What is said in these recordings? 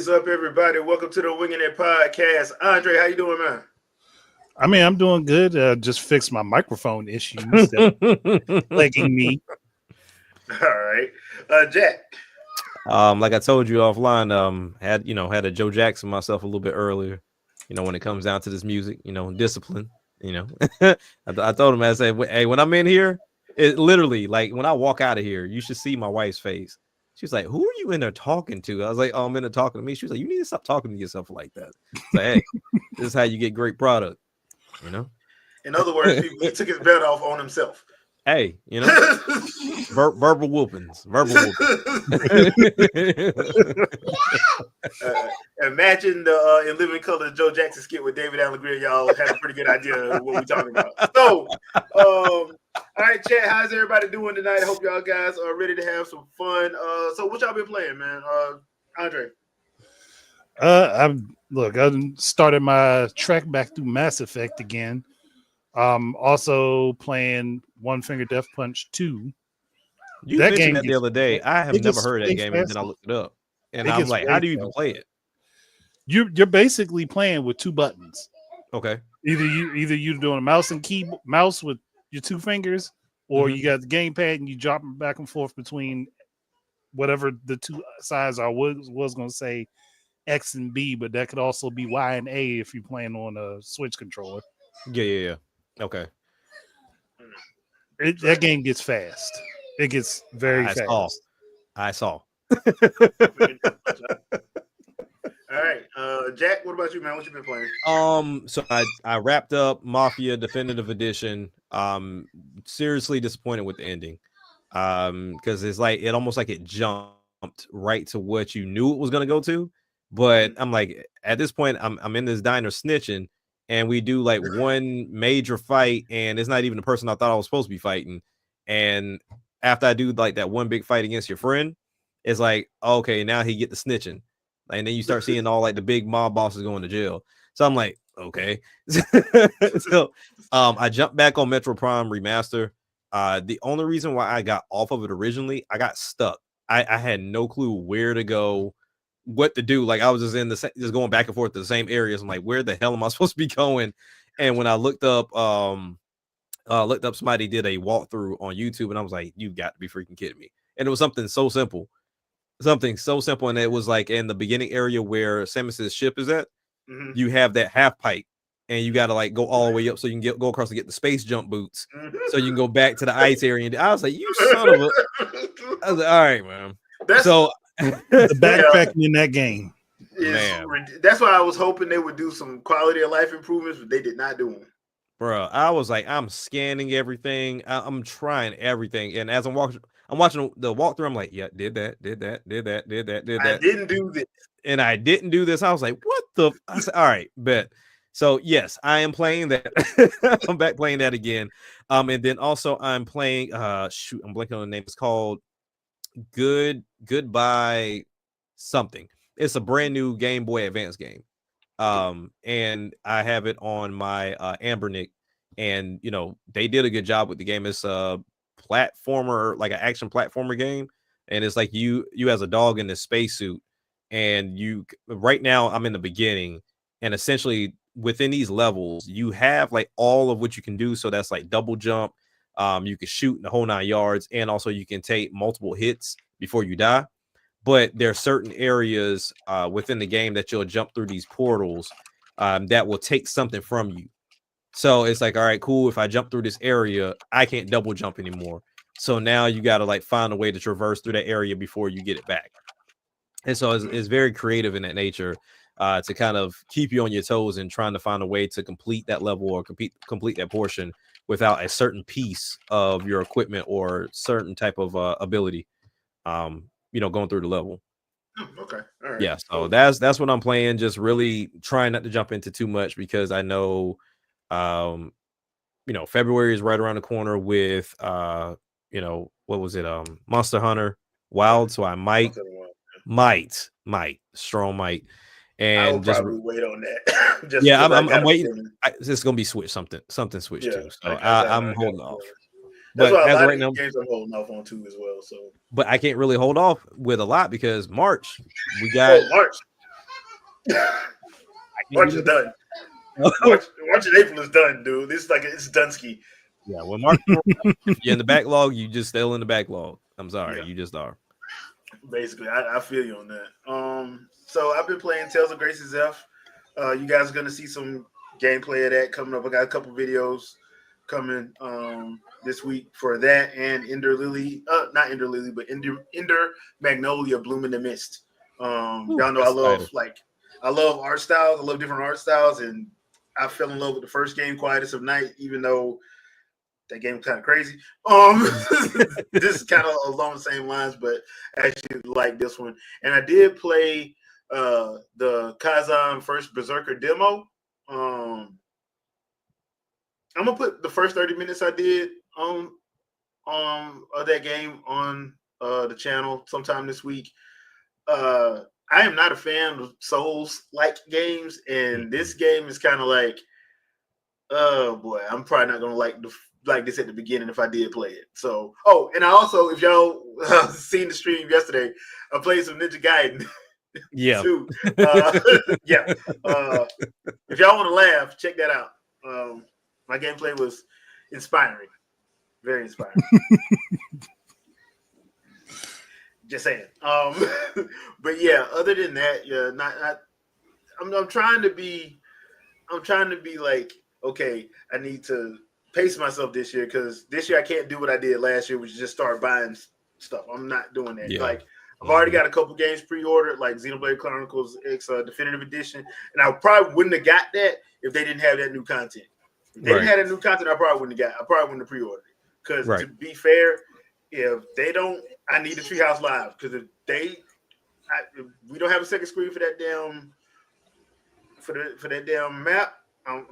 is up, everybody? Welcome to the Wingin It podcast. Andre, how you doing, man? I mean, I'm doing good. Just fixed my microphone issues that plaguing me. All right, Jack. Like I told you offline, had a Joe Jackson myself a little bit earlier. When it comes down to this music, discipline. I told him, I said, hey, when I'm in here, it literally, like, when I walk out of here, you should see my wife's face. She's like, "Who are you in there talking to?" I was like, "Oh, I'm in there talking to me." She was like, "You need to stop talking to yourself like that." It's like, hey, this is how you get great product. In other words, he took his belt off on himself. Hey, verbal whoopings. Imagine the in Living Color Joe Jackson skit with David Allen Greer. Y'all had a pretty good idea of what we're talking about. So, all right, chat. How's everybody doing tonight? I hope y'all guys are ready to have some fun. So what y'all been playing, man? Andre. I started my trek back through Mass Effect again. Also playing One Finger Death Punch 2. You mentioned that the other day. I have never heard that game, and then I looked it up, and I'm like, "How do you even play it?" You're basically playing with two buttons. Okay. Either you're doing a mouse with your two fingers, or you got the gamepad and you drop them back and forth between whatever the two sides are. Was going to say X and B, but that could also be Y and A if you're playing on a Switch controller. Yeah. Okay. That game gets fast. It gets very fast. I saw. All right, Jack. What about you, man? What you been playing? So I wrapped up Mafia Definitive Edition. Seriously disappointed with the ending. Because it's like it almost like it jumped right to what you knew it was gonna go to. But I'm like, at this point, I'm in this diner snitching, and we do like one major fight, and it's not even the person I thought I was supposed to be fighting. And after I do like that one big fight against your friend, it's like, okay, now he get the snitching. And then you start seeing all like the big mob bosses going to jail. So I'm like, okay. So I jumped back on Metro Prime Remaster. The only reason why I got off of it originally, I got stuck. I had no clue where to go, what to do. Like I was just going back and forth to the same areas. I'm like, where the hell am I supposed to be going? And when I looked up somebody did a walkthrough on YouTube, and I was like, you got to be freaking kidding me. And it was something so simple. And it was like in the beginning area where Samus's ship is at, you have that half pipe, and you got to like go all the way up so you can go across and get the space jump boots, so you can go back to the ice area. And I was like, you son of a! I was like, all right, man. The backtracking in that game, that's why I was hoping they would do some quality of life improvements, but they did not do them. Bro, I was like, I'm scanning everything, I'm trying everything, and as I'm watching the walkthrough, I'm like, yeah, did that. I didn't do this. And I didn't do this. I was like, what the? I said, all right, bet. So yes, I am playing that. I'm back playing that again. And then also I'm playing. I'm blanking on the name. It's called Goodbye something. It's a brand new Game Boy Advance game. And I have it on my Ambernick, and they did a good job with the game. It's platformer, like an action platformer game, and it's like you as a dog in this spacesuit, and right now I'm in the beginning, and essentially within these levels you have like all of what you can do. So that's like double jump, you can shoot in the whole 9 yards, and also you can take multiple hits before you die. But there are certain areas within the game that you'll jump through these portals that will take something from you. So it's like, all right, cool. If I jump through this area, I can't double jump anymore. So now you got to like find a way to traverse through that area before you get it back. And so it's very creative in that nature to kind of keep you on your toes and trying to find a way to complete that level or complete that portion without a certain piece of your equipment or certain type of ability, going through the level. Okay. All right. Yeah. So that's what I'm playing. Just really trying not to jump into too much, because I know, February is right around the corner with, what was it? Monster Hunter Wild. So I might, and just wait on that. I'm waiting. It's gonna be Switch something Switch too. So I'm holding off. That's why a lot of games I'm holding off on too as well. So, but I can't really hold off with a lot because March we got March. March is done. March in April is done, dude. This is like it's Dunsky. Yeah, when March, if you're in the backlog, you just still in the backlog. I'm sorry, you just are. Basically, I feel you on that. So I've been playing Tales of Grace's F. You guys are gonna see some gameplay of that coming up. I got a couple videos coming this week for that and Ender Lily, not Ender Lily, but Ender Magnolia Bloom in the Mist. Y'all know I love art styles. I love different art styles, and I fell in love with the first game, Quietest of Night, even though that game was kind of crazy. This is kind of along the same lines, but I actually like this one. And I did play the Kazan First Berserker demo. I'm gonna put the first 30 minutes I did of that game on the channel sometime this week. I am not a fan of Souls-like games, and this game is kind of like, oh boy, I'm probably not gonna like this at the beginning if I did play it. So, and I also, if y'all seen the stream yesterday, I played some Ninja Gaiden. Yeah. Too. Yeah. If y'all want to laugh, check that out. My gameplay was inspiring, very inspiring. Just saying. But yeah, other than that, yeah, I'm trying to be like, okay, I need to pace myself this year because this year I can't do what I did last year, which is just start buying stuff. I'm not doing that. Yeah. Like, I've already got a couple games pre-ordered, like Xenoblade Chronicles X Definitive Edition, and I probably wouldn't have got that if they didn't have that new content. If they didn't have that new content, I probably wouldn't have pre-ordered it. Because to be fair, if they don't, I need the Treehouse Live. Because if we don't have a second screen for that damn map. I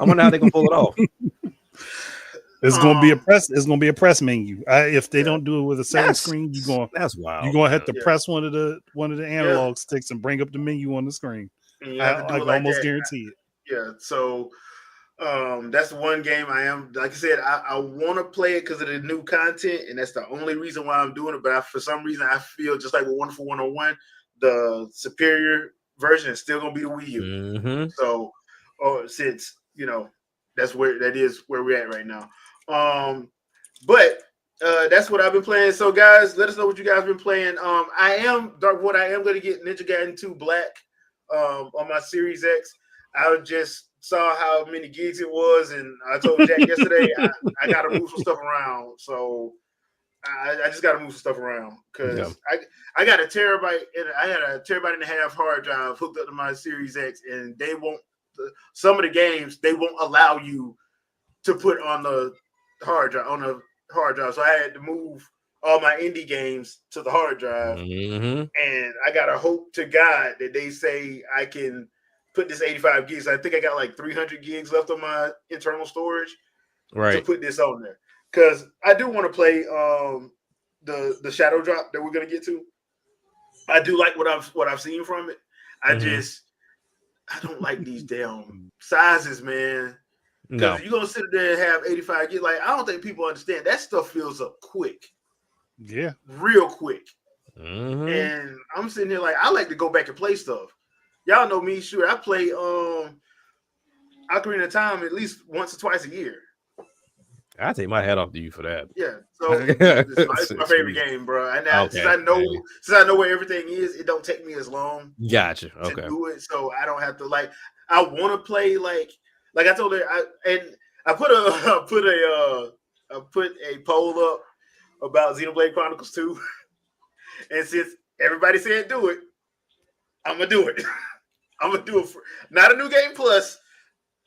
wonder how they gonna pull it off. It's gonna be a press. It's gonna be a press menu. If they don't do it with a second screen, that's wild. You're gonna have to press one of the analog sticks and bring up the menu on the screen. I can almost guarantee it. Yeah. So that's one game I am. Like I said, I want to play it because of the new content, and that's the only reason why I'm doing it. But for some reason, I feel just like with Wonderful 101, the superior version is still gonna be the Wii U. Mm-hmm. So, since that's where we're at right now. But that's what I've been playing. So guys, let us know what you guys have been playing. I am going to get Ninja Gaiden 2 Black on my Series X. I just saw how many gigs it was, and I told Jack yesterday I got to move some stuff around. So I just got to move some stuff around because I got a terabyte and I had a terabyte and a half hard drive hooked up to my Series X, and they won't. Some of the games they won't allow you to put on the hard drive. So I had to move all my indie games to the hard drive. Mm-hmm. And I gotta hope to God that they say I can put this 85 gigs. I think I got like 300 gigs left on my internal storage to put this on there. Because I do want to play the Shadow Drop that we're gonna get to. I do like what I've seen from it. I don't like these damn sizes, man. Because you're going to sit there and have 85 gigs. Like, I don't think people understand. That stuff fills up quick. Yeah. Real quick. Mm-hmm. And I'm sitting here like, I like to go back and play stuff. Y'all know me, sure. I play Ocarina of Time at least once or twice a year. I take my hat off to you for that. Yeah. So it's my favorite game, bro. And now, since I know where everything is, it don't take me as long. Gotcha. To do it. So I don't have to I want to play like I told her, I put a poll up about Xenoblade Chronicles 2, and since everybody said do it, I'm gonna do it. I'm gonna do it for not a new game plus.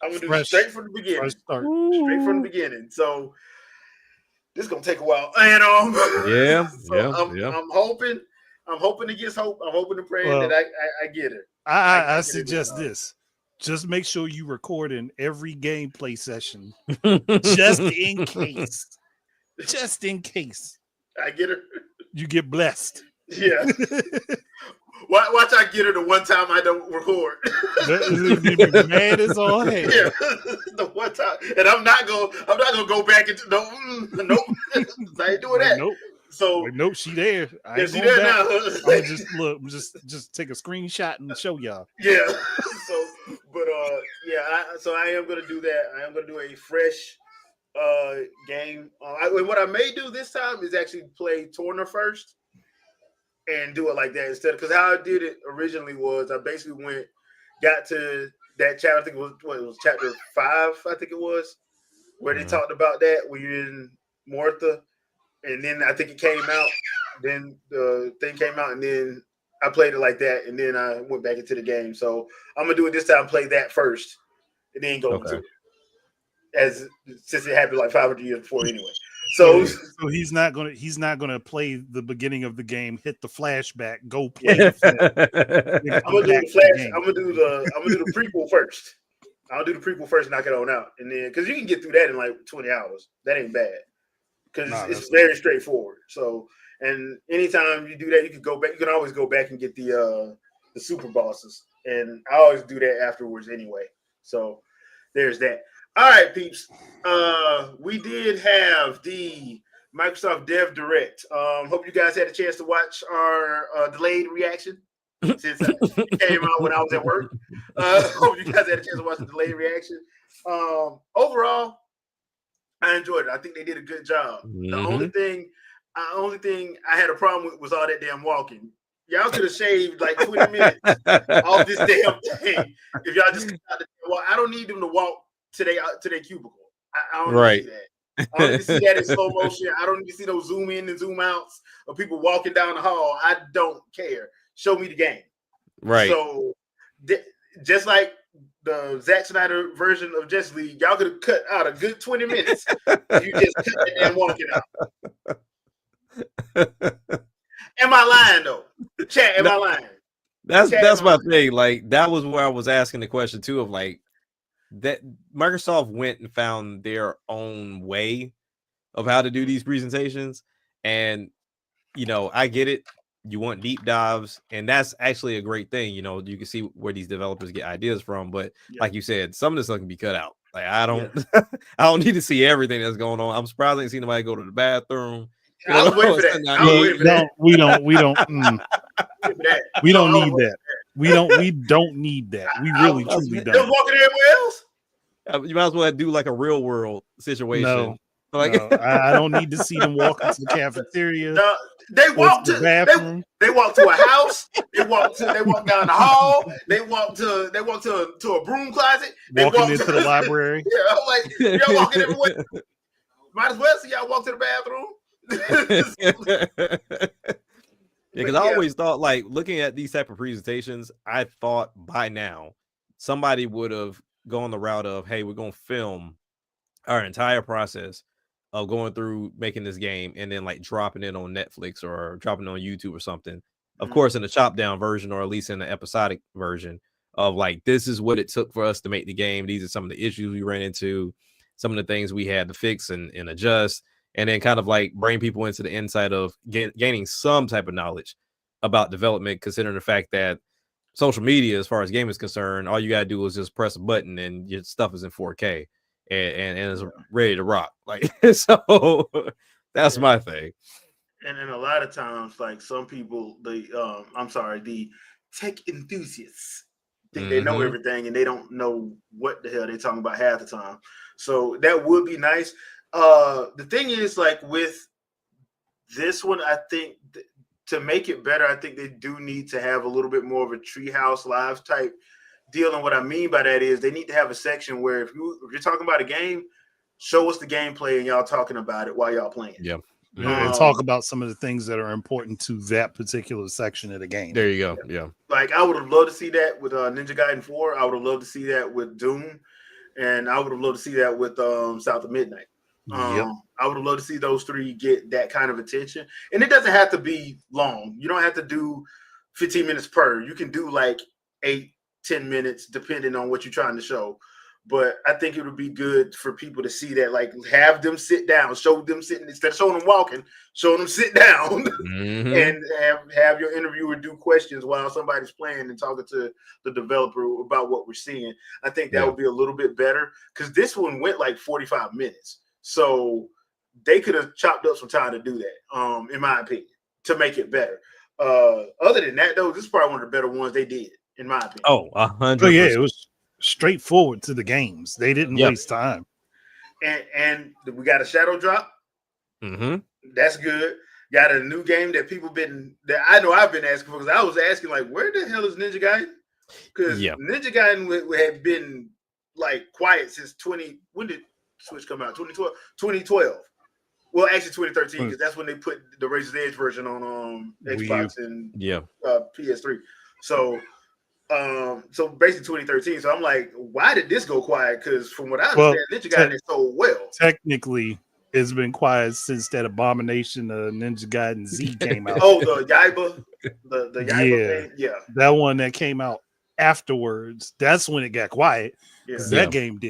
I'm gonna do it straight from the beginning. Straight from the beginning. So this is gonna take a while, and I'm hoping against hope. I'm hoping and praying that I get it. I suggest this. Just make sure you record in every gameplay session, just in case. Just in case. I get her. You get blessed. Yeah. Watch I get her the one time I don't record. You'll be mad as all hell. Yeah. The one time, and I'm not gonna go back into nope. I ain't doing that. Nope. So like, nope, she there. I ain't she going there back. now. I'm gonna just look, just take a screenshot and show y'all. Yeah. So, but yeah. So I am gonna do that. I am gonna do a fresh game. What I may do this time is actually play Torna first and do it like that instead. Because how I did it originally was I basically got to that chapter. I think it was chapter 5. I think it was where they talked about that when you're in Mortha, and then I think it came out. Then the thing came out, and then I played it like that, and then I went back into the game. So I'm gonna do it this time. Play that first, and then go into it. Since it happened like 500 years before anyway. So he's not gonna play the beginning of the game, hit the flashback, go play the film. I'm gonna do the flash. I'm gonna do the prequel first. I'll do the prequel first, knock it on out, and then because you can get through that in like 20 hours. That ain't bad because it's very straightforward. So, and anytime you do that, you can go back. You can always go back and get the super bosses, and I always do that afterwards anyway. So there's that. All right, peeps. We did have the Microsoft Dev Direct. Hope you guys had a chance to watch our delayed reaction since it came out when I was at work. Hope you guys had a chance to watch the delayed reaction. Overall, I enjoyed it. I think they did a good job. The only thing I had a problem with was all that damn walking. Y'all could have shaved like 20 minutes off this damn thing if y'all just I don't need them to walk to their cubicle. I don't need to see that. I don't need to see that in slow motion. I don't need to see those zoom in and zoom outs of people walking down the hall. I don't care. Show me the game. Right. So just like the Zack Snyder version of Justice League, y'all could have cut out a good 20 minutes if you just cut that damn walking out. Am I lying though? Chat, am I lying? That's my thing. Like that was where I was asking the question too of like that Microsoft went and found their own way of how to do these presentations. And, I get it. You want deep dives, and that's actually a great thing. You can see where these developers get ideas from. But like you said, some of this stuff can be cut out. Like I don't I don't need to see everything that's going on. I'm surprised I ain't seen nobody go to the bathroom. I was waiting for that. We don't need that. We don't need that. We really truly don't. Just walking everywhere else. You might as well do like a real world situation. No, I don't need to see them walk into the cafeteria. No, they walk to the bathroom. They walk to a house. They walk down the hall. They walk to a broom closet. They walking into the library. Yeah, I'm like y'all walking everywhere. Might as well see y'all walk to the bathroom. Because I always thought, like, looking at these type of presentations, I thought by now somebody would have gone the route of, hey, we're going to film our entire process of going through making this game and then like dropping it on Netflix or dropping it on YouTube or something. Of course, in the chopped down version, or at least in the episodic version of like, this is what it took for us to make the game. These are some of the issues we ran into, some of the things we had to fix and adjust, and then kind of like bring people into the insight of gaining some type of knowledge about development, considering the fact that social media, as far as gaming is concerned, all you got to do is just press a button and your stuff is in 4K and it's ready to rock. Like, so that's my thing. And then a lot of times, like some people, the tech enthusiasts think they know everything and they don't know what the hell they're talking about half the time. So that would be nice. The thing is, like with this one, I think to make it better, I think they do need to have a little bit more of a Treehouse Live type deal. And what I mean by that is they need to have a section where if you're talking about a game, show us the gameplay and y'all talking about it while y'all playing. Yeah. And talk about some of the things that are important to that particular section of the game. There you go. Yeah. Like I would have loved to see that with Ninja Gaiden 4. I would have loved to see that with Doom. And I would have loved to see that with South of Midnight. I would have loved to see those three get that kind of attention. And it doesn't have to be long. You don't have to do 15 minutes per. You can do like 8-10 minutes depending on what you're trying to show. But I think it would be good for people to see that, like have them sit down, show them sitting, instead of showing them walking, show them sit down and have your interviewer do questions while somebody's playing and talking to the developer about what we're seeing. I think that would be a little bit better because this one went like 45 minutes. So they could have chopped up some time to do that, in my opinion, to make it better. Other than that, though, this is probably one of the better ones they did, in my opinion. Oh, 100%. Oh yeah, it was straightforward to the games. They didn't waste time. And we got a shadow drop. Mm-hmm. That's good. Got a new game that that I know I've been asking for, because I was asking like, where the hell is Ninja Gaiden? Because Ninja Gaiden had been like quiet since when did Switch come out? 2012. Well, actually 2013, because that's when they put the Razor's Edge version on Xbox and PS3. So basically 2013. So I'm like, why did this go quiet? Because from what I understand, Ninja Gaiden is so well. Technically, it's been quiet since that abomination of Ninja Gaiden Z came out. Oh, the Yaiba, the Yaiba game? That one that came out afterwards. That's when it got quiet. That game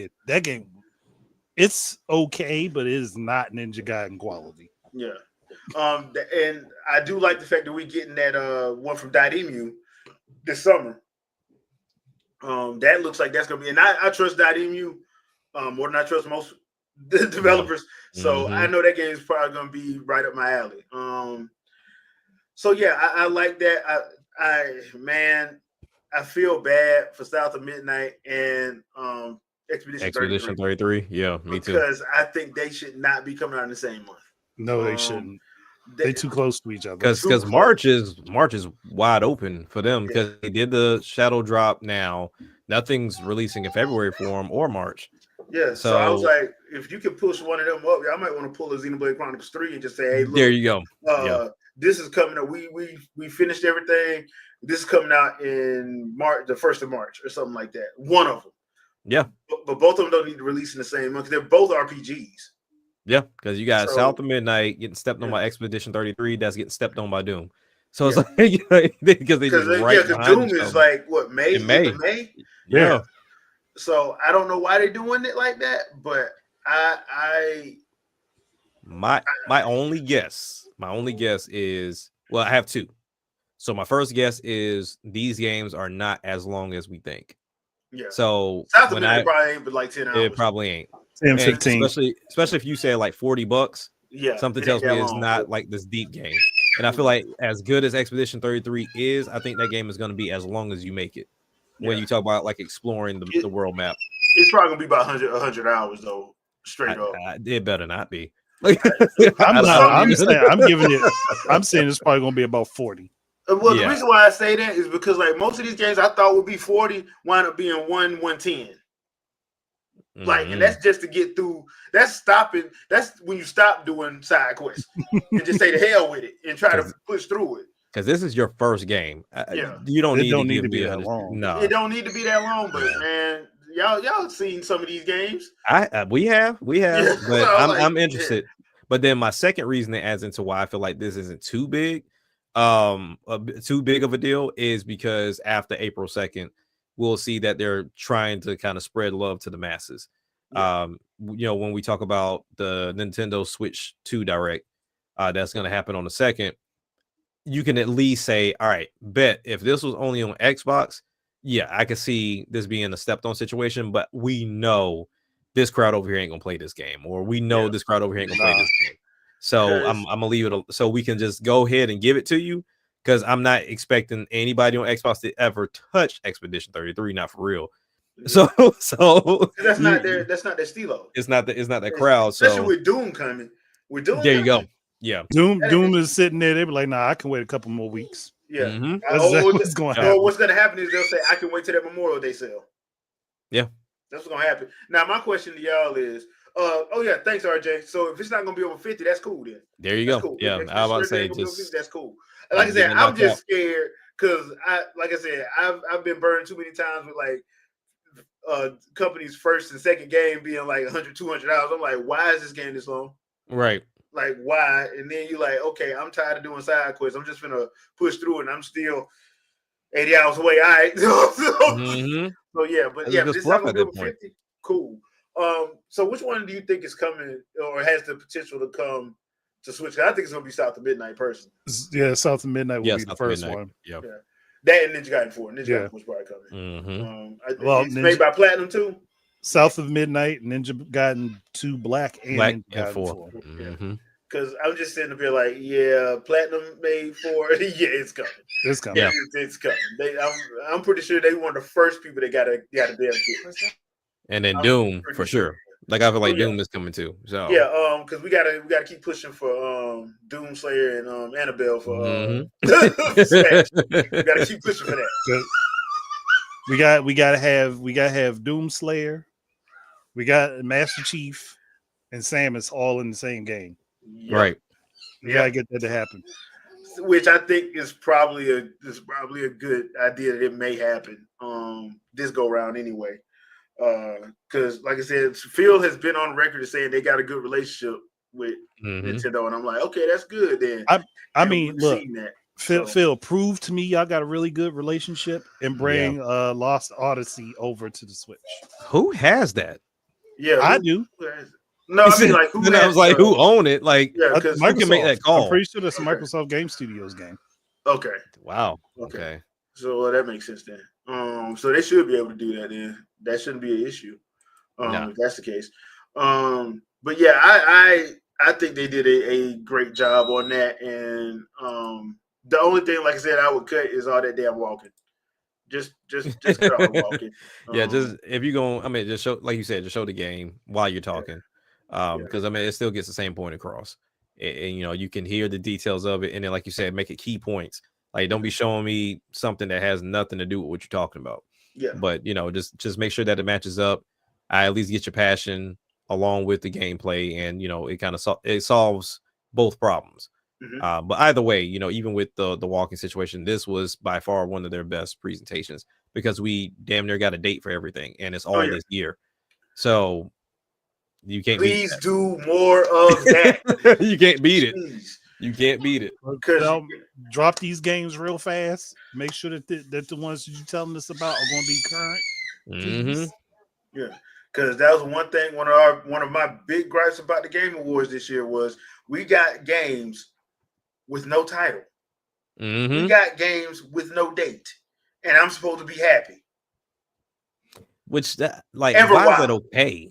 it's okay, but it is not Ninja Gaiden quality. Yeah. And I do like the fact that we're getting that one from Daidemu this summer. That looks like that's gonna be, and I trust Daidemu more than I trust most developers. So I know that game is probably gonna be right up my alley. So yeah, I like that. I feel bad for South of Midnight and Expedition 33. Yeah, me too. Because I think they should not be coming out in the same month. No, they shouldn't. They're too close to each other. Because March is wide open for them, because they did the shadow drop now. Nothing's releasing in February for them or March. Yeah, so I was like, if you can push one of them up, I might want to pull a Xenoblade Chronicles 3 and just say, hey, look, there you go. This is coming up. We finished everything. This is coming out in March, the 1st of March or something like that. One of them. Yeah. But both of them don't need to release in the same month, because they're both RPGs. Yeah, because you got South of Midnight getting stepped on by Expedition 33. That's getting stepped on by Doom. So it's like, because Doom is like, what, May? In May. Yeah. So I don't know why they're doing it like that, but my only guess is, well, I have two. So my first guess is these games are not as long as we think. Yeah. So South of Midnight probably ain't but like 10 hours. It probably ain't. 10, 15. Especially if you say like $40. Yeah. Something tells me it's not like this deep game. And I feel like as good as Expedition 33 is, I think that game is going to be as long as you make it. When you talk about like exploring the world map. It's probably going to be about 100 hours though, straight up. It better not be. I'm saying it's probably going to be about 40. Well, the reason why I say that is because like most of these games I thought would be 40 wind up being 110. Like, and that's just to get through. That's when you stop doing side quests and just say the hell with it and try to push through it. Because this is your first game. You don't need to be that long. No, it don't need to be that long. But man, y'all seen some of these games. We have, but I'm interested. But then my second reason that adds into why I feel like this isn't too big of a deal is because after April 2nd, we'll see that they're trying to kind of spread love to the masses. When we talk about the Nintendo Switch 2 Direct, that's going to happen on the 2nd, you can at least say, all right, bet if this was only on Xbox, I could see this being a stepped on situation, but we know this crowd over here ain't gonna play this game, or we know this crowd over here ain't gonna play this game. So I'm gonna leave it so we can just go ahead and give it to you, because I'm not expecting anybody on Xbox to ever touch Expedition 33, not for real. So that's not their stilo. It's not that crowd. Especially with Doom coming. There you go. Yeah, Doom is sitting there. They be like, "Nah, I can wait a couple more weeks." Yeah, what's going to happen. What's going to happen is they'll say, "I can wait till that Memorial Day sale." Yeah, that's what's going to happen. Now, my question to y'all is, thanks, RJ. So if it's not going to be over 50, that's cool then. There you go. Cool. Yeah, I was about to say, that's cool. Like I said, I'm just scared because I've been burned too many times with like companies' first and second game being like $100, $200. I'm like, why is this game this long? Right. Like, why? And then you're like, okay, I'm tired of doing side quests. I'm just gonna push through it, and I'm still 80 hours away. All right. So yeah, but this is not gonna be over 50. Cool. So which one do you think is coming or has the potential to come to Switch? I think it's gonna be South of Midnight personally. Yeah, South of Midnight will be the first one. Yeah. That and Ninja Gaiden 4. Ninja Gaiden 4 is probably coming. Well, it's made by Platinum too. South of Midnight, Ninja Gaiden 2 Black, and Black Ninja and Gaiden 4. 4. Mm-hmm. Because I'm just sitting up here like, yeah, Platinum made 4. Yeah, it's coming. It's coming. Yeah. It's coming. I'm pretty sure they were one of the first people that got a damn kit. And then I'm Doom pretty for sure. Like I feel like Doom is coming too. So yeah, because we gotta keep pushing for Doomslayer and Annabelle for for Smash. We gotta keep pushing for that. We gotta have Doomslayer, we got Master Chief, and Samus all in the same game. Yep. Right. We gotta get that to happen. Which I think is probably a good idea that it may happen this go round anyway. Because like I said, Phil has been on record as saying they got a good relationship with Nintendo, and I'm like, okay, that's good. Then I mean, look, that, Phil, prove to me y'all got a really good relationship and bring Lost Odyssey over to the Switch. Who has that? Yeah, I do. No, I mean like who? Then I was like, who own it? Like, because who can make that call? I'm pretty sure that's a Microsoft Game Studios game. Okay. Wow. Okay. So that makes sense then. So they should be able to do that then. That shouldn't be an issue. If that's the case. But yeah, I think they did a great job on that. And the only thing, like I said, I would cut is all that damn walking. Just cut all the walking. Yeah, just if you go, I mean, just show, like you said, just show the game while you're talking. Because I mean, it still gets the same point across. And you know, you can hear the details of it, and then, like you said, make it key points. Like, don't be showing me something that has nothing to do with what you're talking about. Yeah. But you know, just make sure that it matches up. I at least get your passion along with the gameplay, and you know, it kind of it solves both problems. But either way, you know, even with the walking situation, this was by far one of their best presentations because we damn near got a date for everything, and it's all this year. So you can't do more of that. You can't beat it. You can't beat it. Drop these games real fast. Make sure that the ones that you're telling us about are going to be current. Yeah, because that was one thing. One of my big gripes about the Game Awards this year was we got games with no title. We got games with no date, and I'm supposed to be happy. Which that like Everwild. Why is that okay?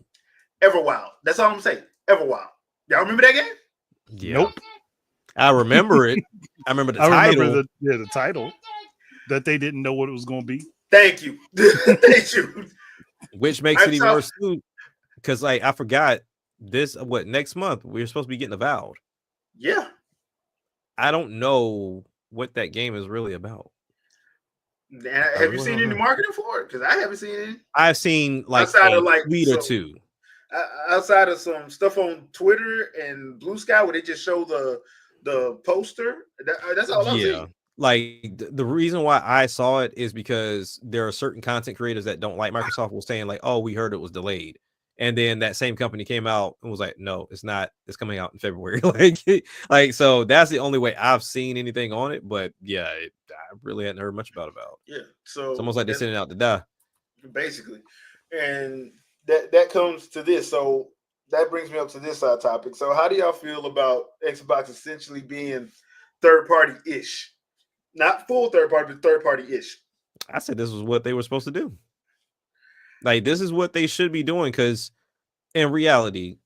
Everwild. That's all I'm saying. Everwild. Y'all remember that game? Yeah. Nope. I remember it. I remember the title. Remember the title that they didn't know what it was going to be. Thank you. Thank you. Which makes it even worse too, because like I forgot this. Next month we're supposed to be getting Avowed. Yeah. I don't know what that game is really about. Have you seen any marketing for it? Because I haven't seen any. I've seen like outside of like tweet or two. Outside of some stuff on Twitter and Blue Sky where they just show the poster. That's all I'm seeing. Like the reason why I saw it is because there are certain content creators that don't like Microsoft was saying like, oh, we heard it was delayed. And then that same company came out and was like, no, it's not. It's coming out in February. like, so that's the only way I've seen anything on it. But yeah, I really hadn't heard much about. Yeah. So it's almost like they're sending out to die. Basically. And that comes to this. So that brings me up to this topic. So how do y'all feel about Xbox essentially being third party-ish? Not full third party, but third party-ish. I said this was what they were supposed to do. Like, this is what they should be doing, because in reality,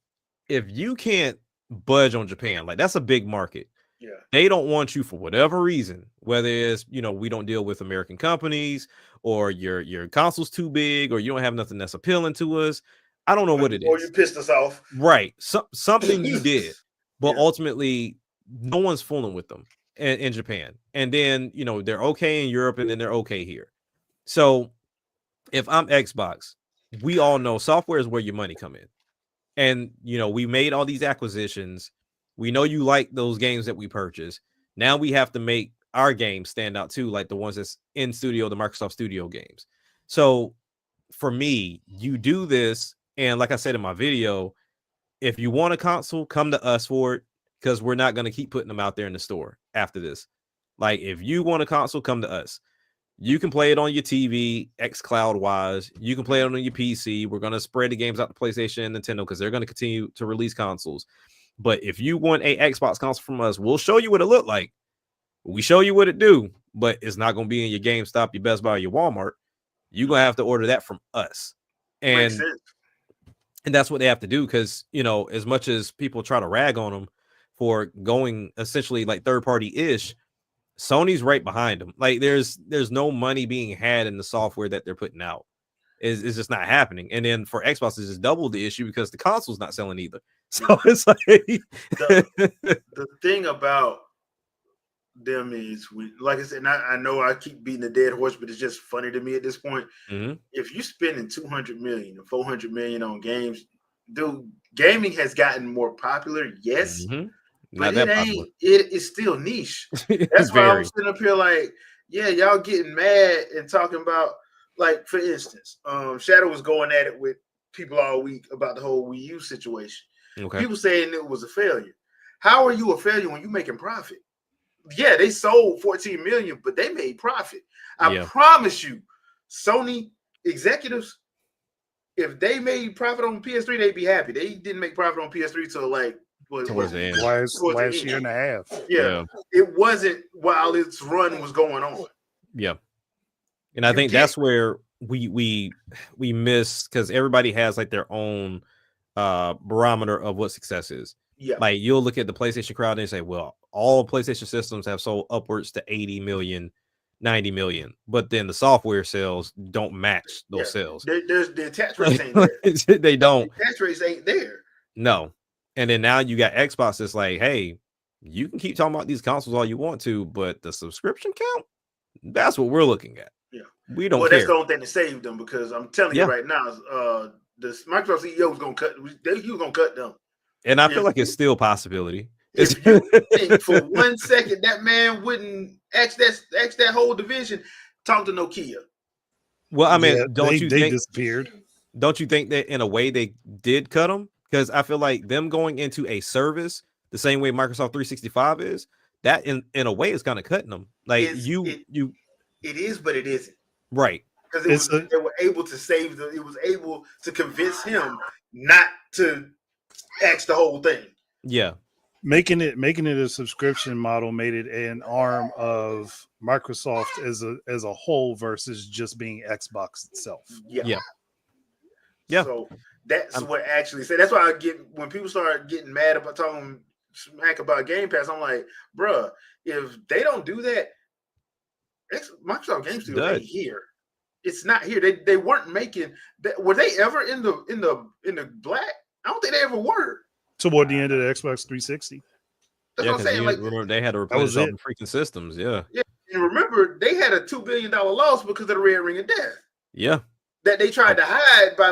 if you can't budge on Japan, like that's a big market. Yeah. They don't want you for whatever reason, whether it's, you know, we don't deal with American companies, or your console's too big, or you don't have nothing that's appealing to us. I don't know what it is. Or you pissed us off. Right. Something you did. But ultimately, no one's fooling with them in Japan. And then, you know, they're okay in Europe, and then they're okay here. So if I'm Xbox, we all know software is where your money come in. And, you know, we made all these acquisitions. We know you like those games that we purchased. Now we have to make our games stand out too, like the ones that's in studio, the Microsoft Studio games. So for me, you do this. And like I said in my video, if you want a console, come to us for it, because we're not going to keep putting them out there in the store after this. Like, if you want a console, come to us. You can play it on your TV, xCloud wise. You can play it on your PC. We're going to spread the games out to PlayStation and Nintendo, because they're going to continue to release consoles. But if you want a Xbox console from us, we'll show you what it look like. We show you what it do, but it's not going to be in your GameStop, your Best Buy, your Walmart. You're going to have to order that from us. And And that's what they have to do because, you know, as much as people try to rag on them for going essentially like third party ish, Sony's right behind them. Like there's no money being had in the software that they're putting out. Is just not happening. And then for Xbox, it's just double the issue because the console's not selling either. So it's like the thing about them is, like I said, and I know I keep beating the dead horse, but it's just funny to me at this point. If you're spending 200 million or 400 million on games, dude, gaming has gotten more popular, yes, but it ain't. It's still niche. That's why I'm sitting up here like, yeah, y'all getting mad and talking about, like, for instance, Shadow was going at it with people all week about the whole Wii U situation. People saying it was a failure. How are you a failure when you're making profit? Yeah, they sold 14 million, but they made profit. I promise you, Sony executives, if they made profit on PS3, they'd be happy. They didn't make profit on PS3 till like last year and a half. Yeah, it wasn't while its run was going on. Yeah, and I think that's where we miss, because everybody has like their own barometer of what success is. Yeah, like you'll look at the PlayStation crowd and say, well, all PlayStation systems have sold upwards to 80 million, 90 million, but then the software sales don't match those sales. There's the attach rates ain't there. They don't. The attach rates ain't there. No. And then now you got Xbox that's like, hey, you can keep talking about these consoles all you want to, but the subscription count, that's what we're looking at. Yeah, we don't care. That's the only thing that saved them, because I'm telling you right now, the Microsoft CEO was gonna cut. He was gonna cut them. And I feel like it's still a possibility. If you think for 1 second that man wouldn't ask that whole division, talk to Nokia. Well, I mean, they disappeared. Don't you think that in a way they did cut them? Because I feel like them going into a service the same way Microsoft 365 is, that in a way is kind of cutting them. Like it is, but it isn't. Right. Because they were able to save them. It was able to convince him not to ask the whole thing. Yeah. Making it a subscription model made it an arm of Microsoft as a whole versus just being Xbox itself. Yeah. So that's what actually said. That's why I get when people start getting mad about talking smack about Game Pass. I'm like, bruh, if they don't do that, Microsoft Game Studio ain't here. It's not here. They weren't making that. Were they ever in the black? I don't think they ever were. Toward the end of the Xbox 360. That's what I'm saying. Like, remember, they had to replace all the freaking systems. Yeah. And remember, they had a $2 billion loss because of the Red Ring of Death. Yeah. That they tried to hide by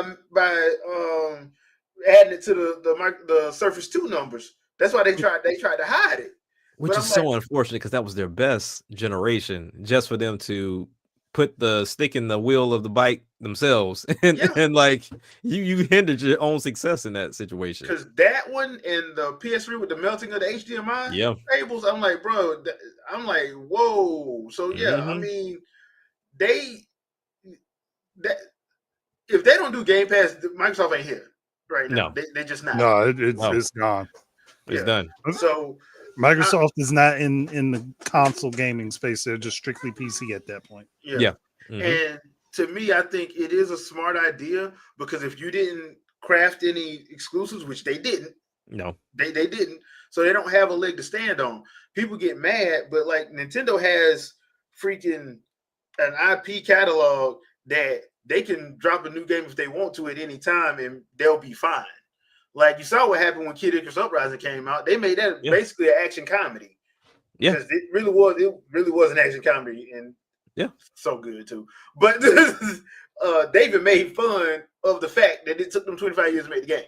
adding it to the Surface 2 numbers. That's why they tried to hide it. Which is so unfortunate, because that was their best generation, just for them to put the stick in the wheel of the bike themselves, and like you hindered your own success in that situation. Because that one and the PS3 with the melting of the HDMI cables, I'm like, bro, I'm like, whoa. So I mean, if they don't do Game Pass, Microsoft ain't here right now. No. They just not. No, it's gone. It's done. So Microsoft is not in the console gaming space. They're just strictly PC at that point. Yeah. And to me, I think it is a smart idea, because if you didn't craft any exclusives, which they didn't, they didn't, so they don't have a leg to stand on. People get mad, but like Nintendo has freaking an IP catalog that they can drop a new game if they want to at any time, and they'll be fine. Like you saw what happened when Kid Icarus Uprising came out. They made that basically an action comedy. Yeah, because it really was an action comedy, and so good too. But David made fun of the fact that it took them 25 years to make the game.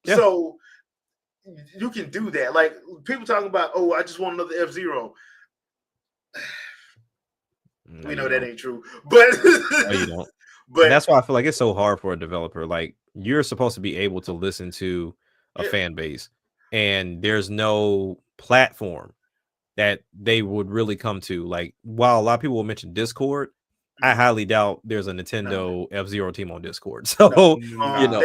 Yeah. So you can do that. Like people talking about, oh, I just want another F-Zero. We know that ain't true, but no, you don't. But and that's why I feel like it's so hard for a developer. Like, you're supposed to be able to listen to a fan base, and there's no platform that they would really come to. Like, while a lot of people will mention Discord, I highly doubt there's a Nintendo F-Zero team on Discord. So you know,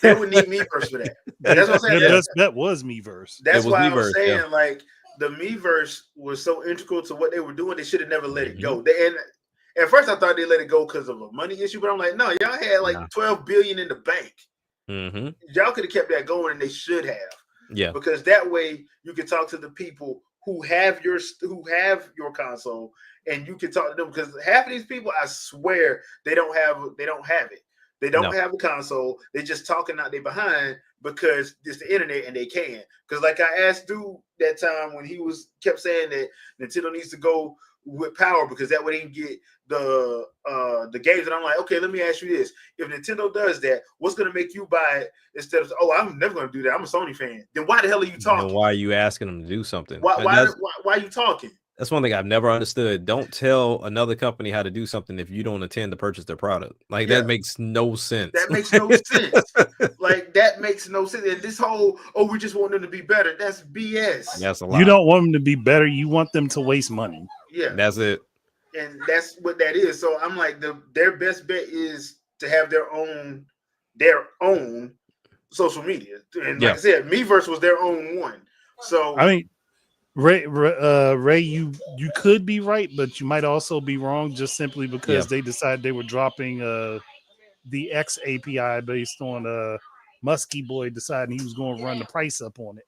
they would need Miiverse for that. That's what I'm saying. That was Miiverse. That's why I was saying like the Miiverse was so integral to what they were doing. They should have never let it go. And at first I thought they let it go because of a money issue, but I'm like, no, y'all had like $12 billion in the bank. Y'all could have kept that going, and they should have. Yeah. Because that way you can talk to the people who have your console, and you can talk to them. Because half of these people, I swear, they don't have it. They don't have a console. They just talking out their behind because it's the internet and they can. Because like I asked dude that time when he kept saying that Nintendo needs to go with power because that way they can get the games. And I'm like, okay, let me ask you this: if Nintendo does that, what's going to make you buy it instead of I'm never going to do that? I'm a Sony fan. Then why the hell are you talking? Then why are you asking them to do something? Why are you talking? That's one thing I've never understood. Don't tell another company how to do something if you don't intend to purchase their product. Like that makes no sense. That makes no sense. Like that makes no sense. And this whole we just want them to be better. That's BS. That's a lot. You don't want them to be better. You want them to waste money. Yeah, that's it. And that's what that is. So I'm like, their best bet is to have their own social media. And like I said, Miiverse was their own one. So I mean, Ray, you could be right, but you might also be wrong just simply because they decided they were dropping the X API based on Muskie Boy deciding he was going to run the price up on it.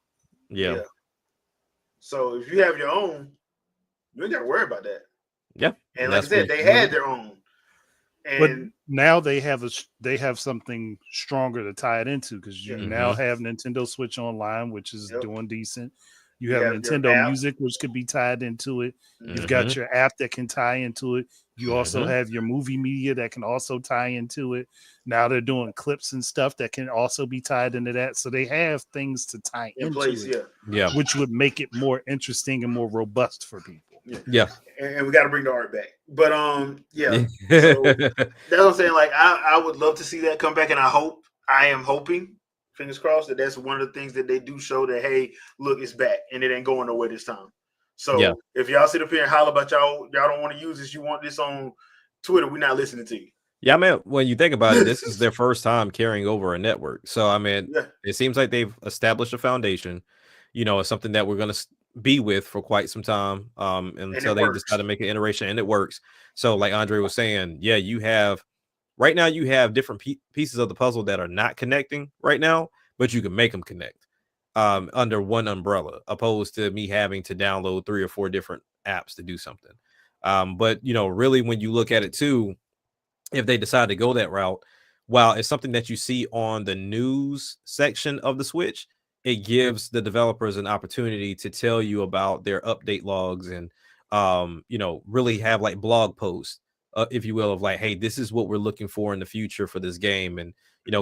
Yeah. So if you have your own, you ain't got to worry about that. Yeah. And like I said, they had their own. And but now they have something stronger to tie it into because you now have Nintendo Switch Online, which is doing decent. You have Nintendo Music, which could be tied into it. You've got your app that can tie into it. You also have your movie media that can also tie into it. Now they're doing clips and stuff that can also be tied into that. So they have things to tie into it, which would make it more interesting and more robust for people. Yeah. And we got to bring the art back. But so that's what I'm saying. Like I would love to see that come back, and I am hoping, fingers crossed, that's one of the things that they do show that, hey, look, it's back and it ain't going nowhere this time. So if y'all sit up here and holler about y'all don't want to use this, you want this on Twitter, we're not listening to you. Yeah, I mean, when you think about it, this is their first time carrying over a network. So, I mean, it seems like they've established a foundation. It's something that we're going to be with for quite some time until they decide to make an iteration, and it works. So, like Andre was saying, right now you have different pieces of the puzzle that are not connecting right now, but you can make them connect under one umbrella, opposed to me having to download 3 or 4 different apps to do something. But, really, when you look at it too, if they decide to go that route, while it's something that you see on the news section of the Switch, it gives the developers an opportunity to tell you about their update logs and, really have like blog posts, if you will, of like, hey, this is what we're looking for in the future for this game. And,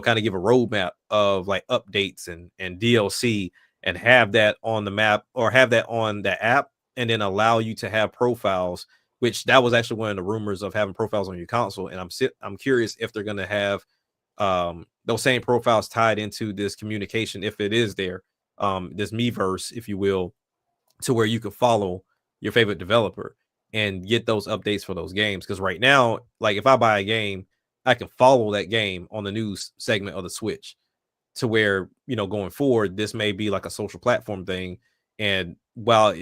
kind of give a roadmap of like updates and DLC, and have that on the map or have that on the app, and then allow you to have profiles, which that was actually one of the rumors of having profiles on your console. And I'm curious if they're going to have those same profiles tied into this communication, if it is there, this Miiverse, if you will, to where you can follow your favorite developer and get those updates for those games. Because right now, like if I buy a game, I can follow that game on the news segment of the Switch, to where, going forward, this may be like a social platform thing. And while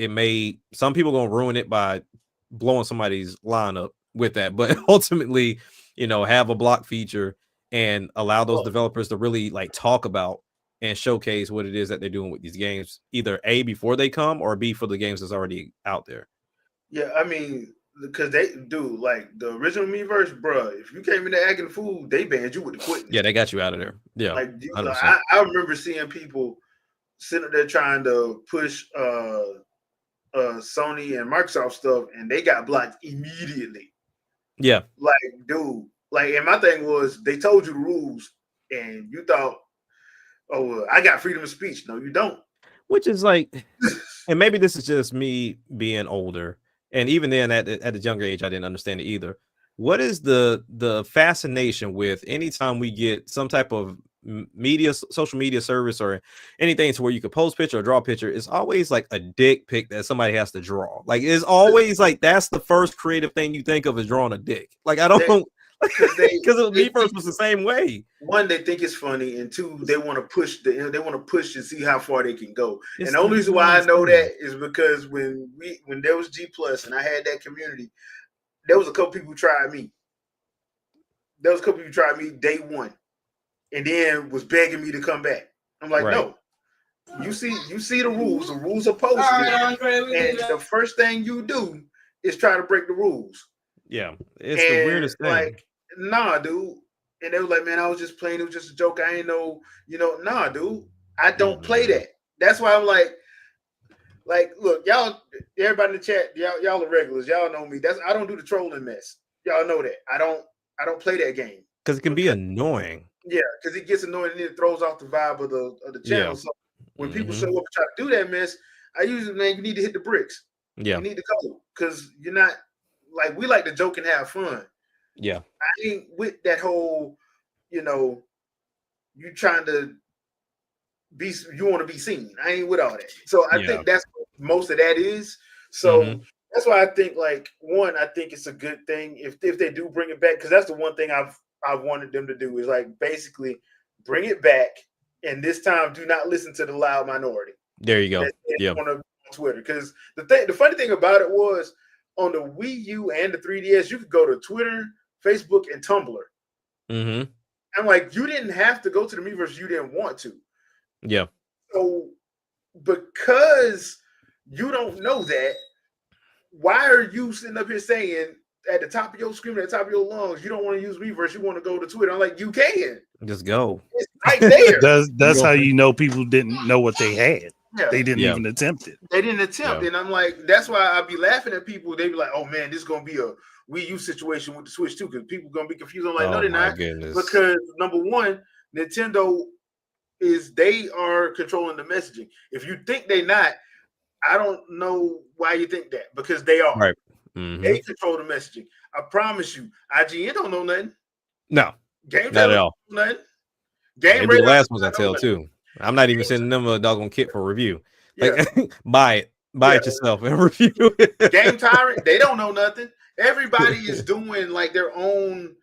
some people are going to ruin it by blowing somebody's line up with that, but ultimately, have a block feature and allow those developers to really like talk about and showcase what it is that they're doing with these games, either A, before they come, or B, for the games that's already out there. Yeah, I mean, because they do like the original Miiverse, bruh. If you came in there acting fool, they banned you with the quickness. Yeah, they got you out of there. Yeah, like I remember seeing people sitting there trying to push Sony and Microsoft stuff, and they got blocked immediately. Yeah, like dude, like, and my thing was they told you the rules, and you thought, oh, well, I got freedom of speech. No, you don't. Which is like, and maybe this is just me being older. And even then, at a younger age, I didn't understand it either. What is the fascination with anytime we get some type of social media service or anything to where you could post picture or draw a picture? It's always like a dick pic that somebody has to draw. Like it's always like that's the first creative thing you think of is drawing a dick. Like I don't, because Miiverse was the same way. One, they think it's funny, and two, they want to push and see how far they can go. And the only reason why I know that is because when there was G Plus and I had that community, there was a couple people who tried me. Day one. and then was begging me to come back. I'm like, no. You see the rules. The rules are posted, and the first thing you do is try to break the rules. Yeah, it's the weirdest thing. Like, nah, dude. And they were like, man, I was just playing. It was just a joke. I ain't know, nah, dude. I don't play that. That's why I'm like, look, y'all, everybody in the chat, y'all are regulars. Y'all know me. I don't do the trolling mess. Y'all know that. I don't play that game because it can be annoying. Yeah, because it gets annoying and it throws off the vibe of the channel. Yeah. So when people show up and try to do that mess, I usually, man, you need to hit the bricks. Yeah, you need to go because you're not like, we like to joke and have fun. Yeah, I ain't with that whole, you trying to be, you want to be seen. I ain't with all that. So I think that's what most of that is. So that's why I think, like, one, I think it's a good thing if they do bring it back, because that's the one thing I've wanted them to do is, like, basically bring it back, and this time do not listen to the loud minority. There you go. Yeah. On Twitter, because the funny thing about it was, on the Wii U and the 3DS, you could go to Twitter, Facebook, and Tumblr. I'm like, you didn't have to go to the Miiverse, you didn't want to. Yeah. So because you don't know that, why are you sitting up here saying at the top of your screen, at the top of your lungs, you don't want to use Miiverse, you want to go to Twitter? I'm like, you can. Just go. It's right there. That's how you know people didn't know what they had. Yeah. They didn't even attempt it. They didn't attempt. And I'm like, that's why I be laughing at people. They be like, oh man, this is going to be a Wii U situation with the Switch too, because people going to be confused. I'm like, no, they're not. Goodness. Because number one, Nintendo they are controlling the messaging. If you think they're not, I don't know why you think that, because they are. Right. They control the messaging. I promise you. IGN don't know nothing. No. Game not at all. Nothing. Game the last ones I tell too. I'm not even sending them a doggone kit for review. Like, buy it. Buy it yourself and review it. Game Tyrant, they don't know nothing. Everybody is doing like their own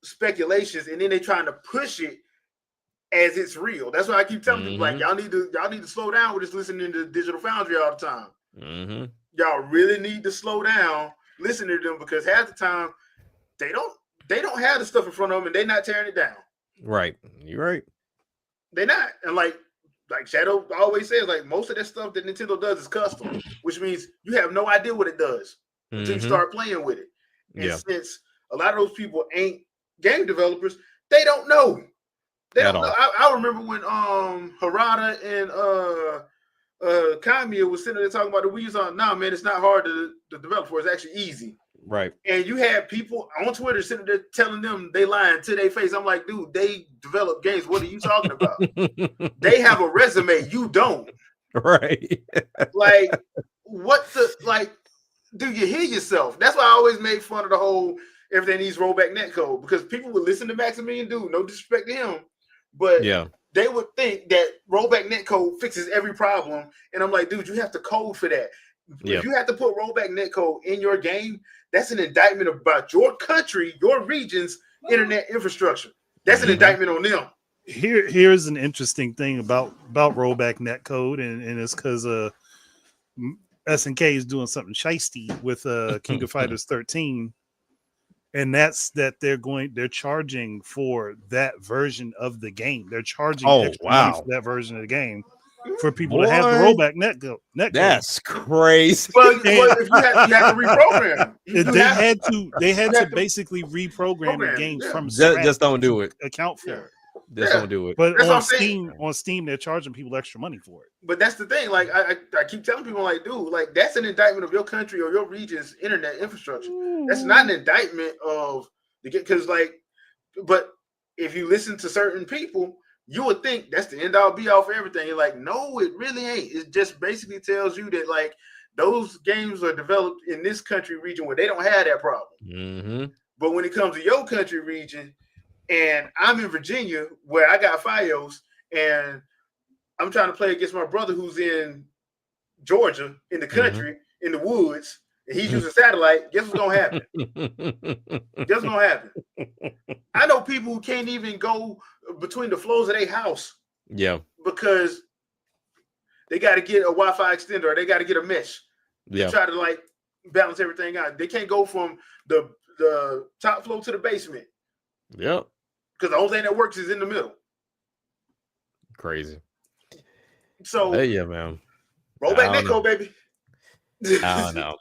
speculations, and then they trying to push it as it's real. That's why I keep telling people, like, y'all need to slow down with just listening to Digital Foundry all the time. Y'all really need to slow down listening to them, because half the time they don't have the stuff in front of them and they're not tearing it down. Right. You're right. They're not. And like Shadow always says, like, most of that stuff that Nintendo does is custom, which means you have no idea what it does until you start playing with it. And since a lot of those people ain't game developers, they don't know. They don't know. I remember when Harada and Kamiya was sitting there talking about the Wii U. Nah, man, it's not hard to develop for. It's actually easy. Right. And you had people on Twitter sitting there telling them they lying to their face. I'm like, dude, they develop games. What are you talking about? They have a resume. You don't. Right. Like, do you hear yourself? That's why I always made fun of the whole everything needs rollback netcode, because people would listen to Maximilian, dude, no disrespect to him, but they would think that rollback netcode fixes every problem. And I'm like, dude, you have to code for that. If you have to put rollback netcode in your game, that's an indictment about your country, your region's internet infrastructure. That's an indictment on them. Here's an interesting thing about rollback netcode, and it's because SNK is doing something shiesty with King of Fighters 13, and that's that they're charging for that version of the game. They're charging extra money for that version of the game for people to have the rollback netcode. That's crazy. Well, if you have to reprogram. They had to basically reprogram the game from scratch. Just don't do it. Account for it. Just don't do it. But on Steam, they're charging people extra money for it. But that's the thing. Like, I keep telling people, like, dude, like, that's an indictment of your country or your region's internet infrastructure. That's not an indictment of the game. Because, like, but if you listen to certain people, you would think that's the end all be all for everything. You're like, no, it really ain't. It just basically tells you that, like, those games are developed in this country region where they don't have that problem. But when it comes to your country region, and I'm in Virginia where I got Fios, and I'm trying to play against my brother who's in Georgia, in the country, in the woods, and he's using satellite, guess what's gonna happen? Guess what's gonna happen? I know people who can't even go between the floors of their house. Yeah. Because they got to get a Wi-Fi extender, or they got to get a mesh. To try to, like, balance everything out. They can't go from the top floor to the basement. Yep. because the only thing that works is in the middle. Crazy. So yeah, man. roll back Netcode, baby. I don't know.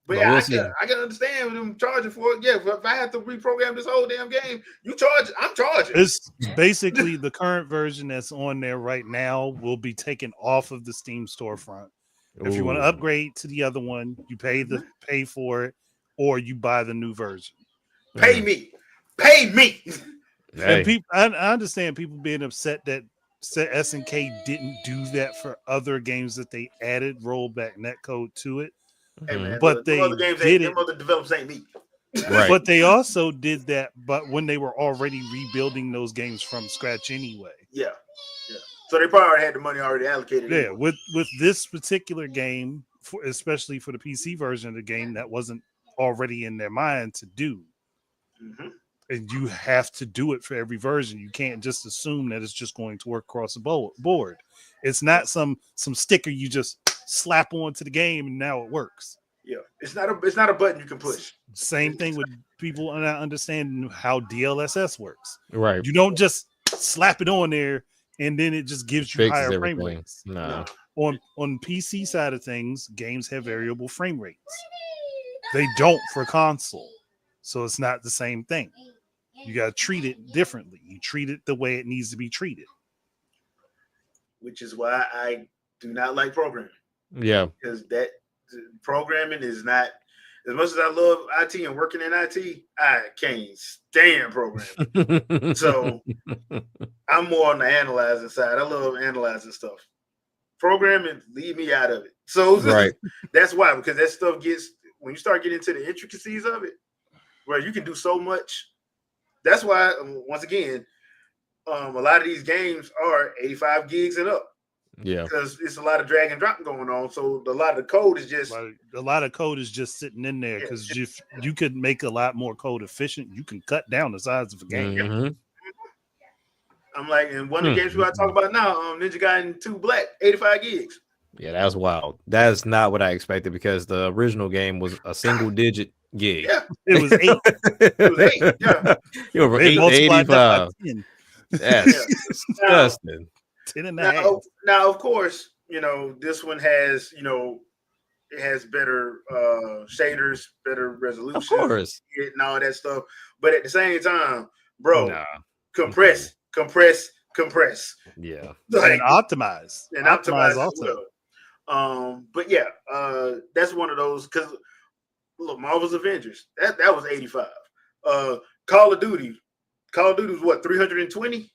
But yeah, I can understand them charging for it. Yeah, if I have to reprogram this whole damn game, you charge. I'm charging. It's basically the current version that's on there right now will be taken off of the Steam storefront. If you want to upgrade to the other one, you pay for it, or you buy the new version. Pay me. Hey. And people, I understand people being upset that SNK didn't do that for other games that they added rollback netcode to it. Hey man, but they other games did them other developers ain't me. Right. But they also did that, but when they were already rebuilding those games from scratch anyway. Yeah. So they probably already had the money already allocated. Yeah, with this particular game, especially for the PC version of the game, that wasn't already in their mind to do. Mm-hmm. And you have to do it for every version. You can't just assume that it's just going to work across the board. It's not some sticker you just slap onto the game and now it works. Yeah, it's not a button you can push. Same thing with people not understanding how DLSS works. Right. You don't just slap it on there and then it just gives you higher frame rates. No. On PC side of things, games have variable frame rates. They don't for console. So it's not the same thing. You got to treat it differently. You treat it the way it needs to be treated. Which is why I do not like programming. Yeah. Because that programming is not, as much as I love IT and working in IT, I can't stand programming. So I'm more on the analyzing side. I love analyzing stuff. Programming, leave me out of it. So right. That's why, because that stuff gets, when you start getting into the intricacies of it, where you can do so much. That's why, once again, a lot of these games are 85 gigs and up. Yeah, because it's a lot of drag and drop going on. So a lot of the code is just a lot of code is just sitting in there because if you could make a lot more code efficient, you can cut down the size of a game. Mm-hmm. I'm like, and one of the games we got to talk about now, Ninja Gaiden 2 Black, 85 gigs. Yeah, that's wild. That's not what I expected because the original game was a single digit gig. Yeah, it was 8. It was 8. Yeah, you were 8 to 85. That's disgusting. 10 and a half. Now, of course, this one has, it has better shaders, better resolution, of course, and all that stuff. But at the same time, bro, compress. Yeah, like, and optimize also. Well. But yeah, that's one of those because look, Marvel's Avengers that was 85. Call of Duty was what 320.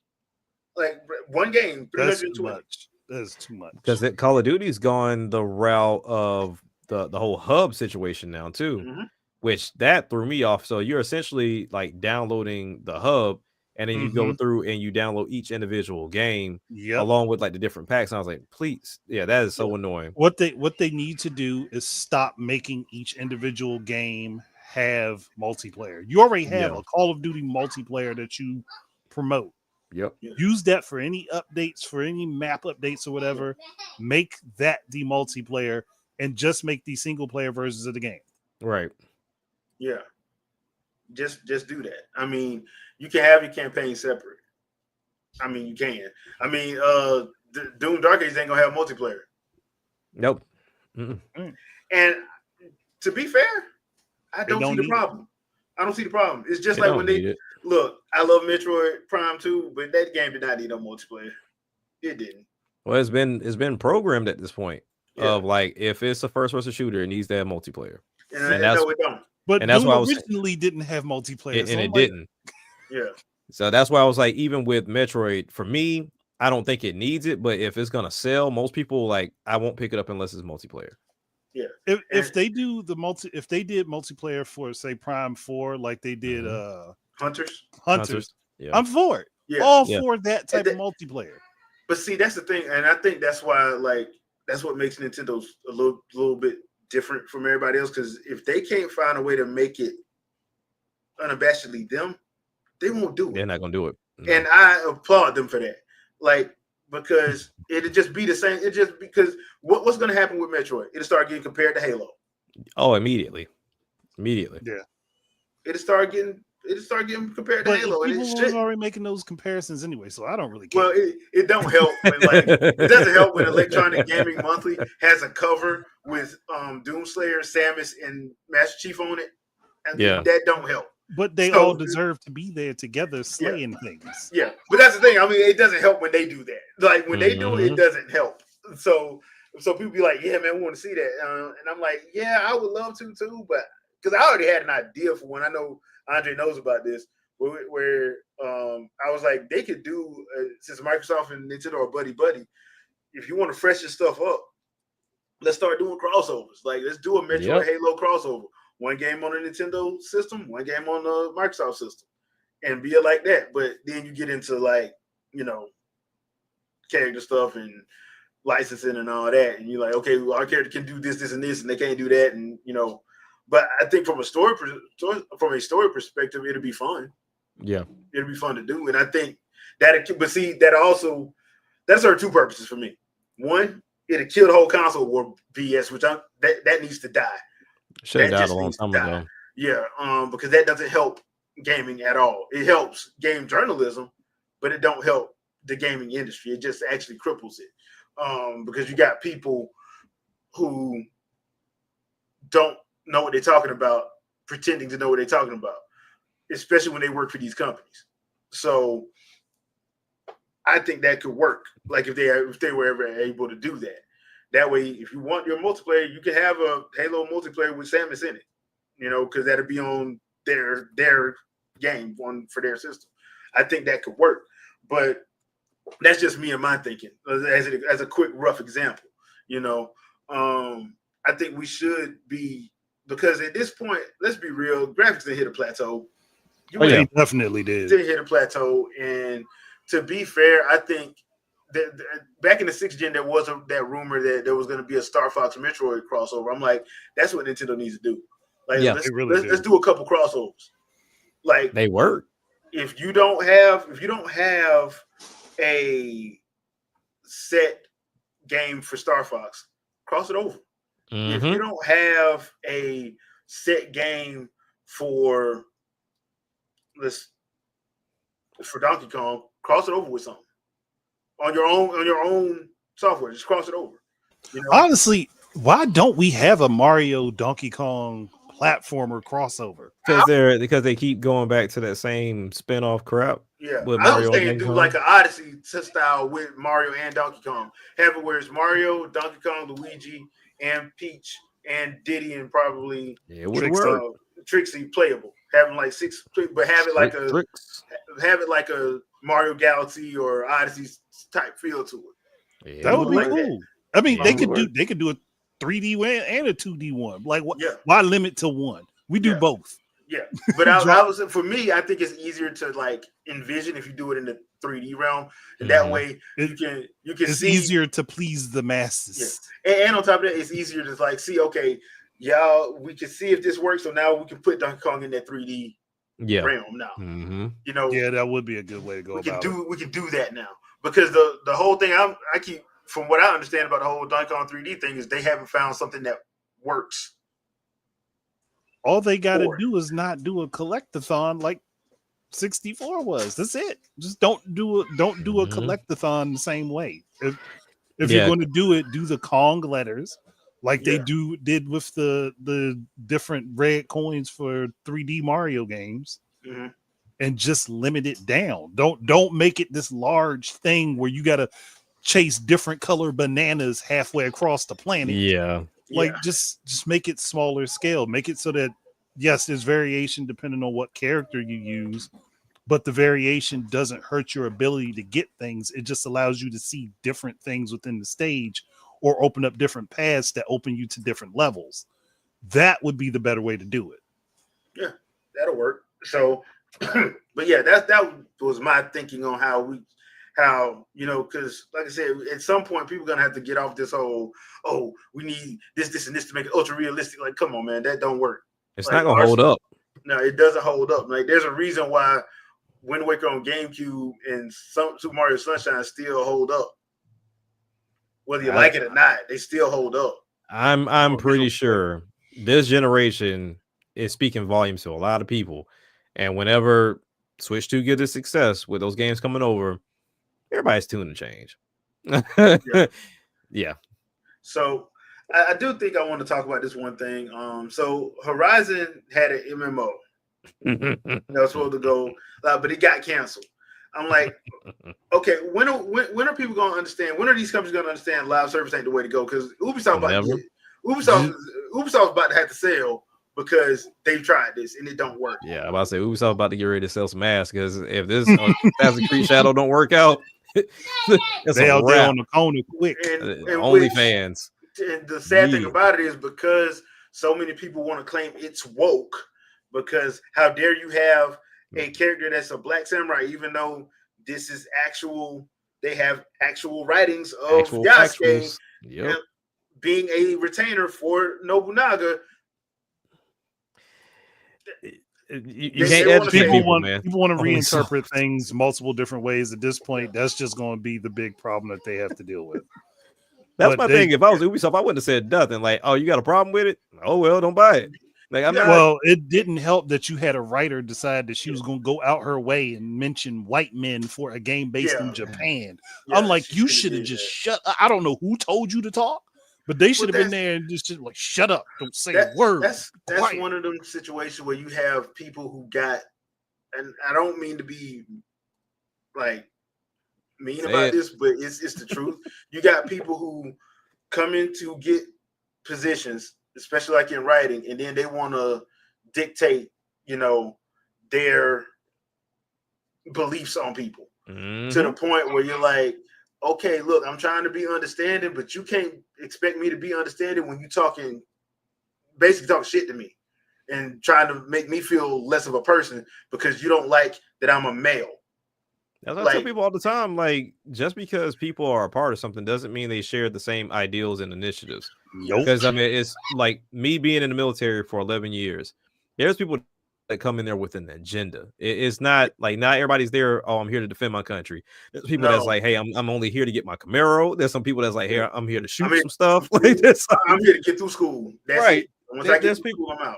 Like one game, 320. That's too much. Because Call of Duty's gone the route of the whole hub situation now too, which that threw me off. So you're essentially like downloading the hub, and then you go through and you download each individual game along with like the different packs. And I was like, please, that is so annoying. What they need to do is stop making each individual game have multiplayer. You already have a Call of Duty multiplayer that you promote. Yep. Use that for any updates, for any map updates or whatever. Make that the multiplayer and just make these single player versions of the game. Right. Yeah. Just do that. I mean, you can have your campaign separate. I mean, you can. I mean, Doom Dark Ages ain't gonna have multiplayer. Nope. And to be fair, I don't see the problem. I don't see the problem. It's just like when they look, I love Metroid Prime 2, but that game did not need no multiplayer. It didn't. Well, it's been programmed at this point of like if it's a first person shooter, it needs to have multiplayer. And that's no, it don't. But Doom originally didn't have multiplayer, and it didn't. Yeah. So that's why I was like, even with Metroid, for me, I don't think it needs it. But if it's gonna sell, most people I won't pick it up unless it's multiplayer. Yeah. If they do if they did multiplayer for say Prime 4, like they did Hunters. Yeah. I'm for it. Yeah. All for that type of multiplayer. But see, that's the thing, and I think that's why that's what makes Nintendo a little bit different from everybody else. Because if they can't find a way to make it unabashedly them, they won't do it. They're not gonna do it. No. And I applaud them for that. Because it'll just be the same. It just because what's going to happen with Metroid? It'll start getting compared to Halo. Oh, immediately. Yeah. It'll start getting It just started getting compared to But Halo, and it people were should. already making those comparisons anyway, so I don't really care. Well, it don't help when it doesn't help when Electronic Gaming Monthly has a cover with Doomslayer, Samus, and Master Chief on it, and that don't help. But they all deserve to be there together, slaying things. Yeah, but that's the thing. I mean, it doesn't help when they do that. Like when they do it, it doesn't help. So people be like, "Yeah, man, we want to see that," and I'm like, "Yeah, I would love to too," but because I already had an idea for one. I know Andre knows about this. Where I was like, they could do since Microsoft and Nintendo are buddy. If you want to freshen stuff up, let's start doing crossovers. Like let's do a Metroid Halo crossover. One game on the Nintendo system, one game on the Microsoft system, and be it like that. But then you get into like character stuff and licensing and all that, and you're like, okay, well, our character can do this, this, and this, and they can't do that, and But I think from a story perspective, it'll be fun. Yeah, it'll be fun to do, and I think that. But see, that serves two purposes for me. One, it'll kill the whole console war BS, which that needs to die. Should have died a long time ago. Yeah, because that doesn't help gaming at all. It helps game journalism, but it don't help the gaming industry. It just actually cripples it because you got people who don't know what they're talking about, pretending to know what they're talking about, especially when they work for these companies. So I think that could work. Like if they were ever able to do that. That way, if you want your multiplayer, you can have a Halo multiplayer with Samus in it, because that'll be on their game for their system. I think that could work, but that's just me and my thinking as a quick rough example. I think we should be, because at this point, let's be real, graphics didn't hit a plateau. They definitely did. Didn't hit a plateau, and to be fair, I think. Back in the 6th gen, there was that rumor that there was going to be a Star Fox Metroid crossover. I'm like, that's what Nintendo needs to do. Like, let's do a couple crossovers. Like they work. If you don't have a set game for Star Fox, cross it over. If you don't have a set game for Donkey Kong, cross it over with something. On your own software, just cross it over. Honestly, why don't we have a Mario Donkey Kong platformer crossover? Because they keep going back to that same spin-off crap. Yeah, I was saying do like an Odyssey style with Mario and Donkey Kong. Have it where it's Mario, Donkey Kong, Luigi, and Peach, and Diddy, and probably Trixie playable. Having like 6, but have it like a Mario Galaxy or Odyssey type feel to it. Yeah, that would be cool. I mean, they could do a 3D one and a 2D one. Like, why limit to one? We do both. Yeah, but for me, I think it's easier to like envision if you do it in the 3D realm, and that way you can it's see. Easier to please the masses. Yeah. And on top of that, it's easier to like see. Okay, we can see if this works. So now we can put Donkey Kong in that 3D realm now. Yeah, that would be a good way to go. We can do that now because the whole thing I keep, from what I understand about the whole Donkey Kong 3D thing, is they haven't found something that works. All they got to do is not do a collectathon like 64 was. That's it. Just don't do a collectathon the same way. If you're going to do it, do the Kong letters like they did with the different red coins for 3D Mario games, and just limit it down. Don't make it this large thing where you got to chase different color bananas halfway across the planet. Just make it smaller scale. Make it so that yes, there's variation depending on what character you use, but the variation doesn't hurt your ability to get things. It just allows you to see different things within the stage or open up different paths that open you to different levels. That would be the better way to do it. Yeah, that'll work. So, but yeah, that was my thinking on how because like I said, at some point people are gonna have to get off this whole, we need this and this to make it ultra realistic. Like, come on, man, that don't work. It's not gonna hold up. No, it doesn't hold up. Like, there's a reason why Wind Waker on GameCube and Super Mario Sunshine still hold up. Whether you like it or not, they still hold up. I'm pretty sure this generation is speaking volumes to a lot of people. And whenever Switch 2 gives it success with those games coming over, everybody's tuned to change. Yeah. So I do think I want to talk about this one thing. So Horizon had an MMO that was supposed to go, but it got canceled. I'm like, okay, when are people going to understand? When are these companies going to understand live service ain't the way to go? Because Ubisoft Ubisoft's about to have to sell because they've tried this and it don't work. Yeah, I'm about to say Ubisoft about to get ready to sell some ass because if this Assassin's Creed Shadow don't work out, they out there on the corner quick. And only fans. And the sad thing about it is because so many people want to claim it's woke. Because how dare you have a character that's a black samurai, even though this is actual, they have actual writings of Yasuke being a retainer for Nobunaga. You can't educate people, man. People want to reinterpret things multiple different ways. At this point, that's just going to be the big problem that they have to deal with. That's my thing. If I was Ubisoft, I wouldn't have said nothing. Like, oh, you got a problem with it? Oh well, don't buy it. Like, well, it didn't help that you had a writer decide that she was going to go out her way and mention white men for a game based in Japan. I'm like, you should have just shut up. I don't know who told you to talk, but they should have been there and just like, shut up. Don't say a word. That's one of them situations where you have people who got, and I don't mean to be like mean about this, but it's the truth. You got people who come in to get positions, especially like in writing, and then they want to dictate, their beliefs on people to the point where you're like, okay, look, I'm trying to be understanding, but you can't expect me to be understanding when you basically talking shit to me and trying to make me feel less of a person because you don't like that I'm a male. That's what I tell people all the time. Like, just because people are a part of something doesn't mean they share the same ideals and initiatives. Because I mean, it's like me being in the military for 11 years. There's people that come in there with an agenda. It's not like not everybody's there. Oh, I'm here to defend my country. There's people that's like, hey, I'm only here to get my Camaro. There's some people that's like, hey, I'm here to shoot some stuff. Like this. I'm here to get through school. That's right. It. Once I get through school, I'm out.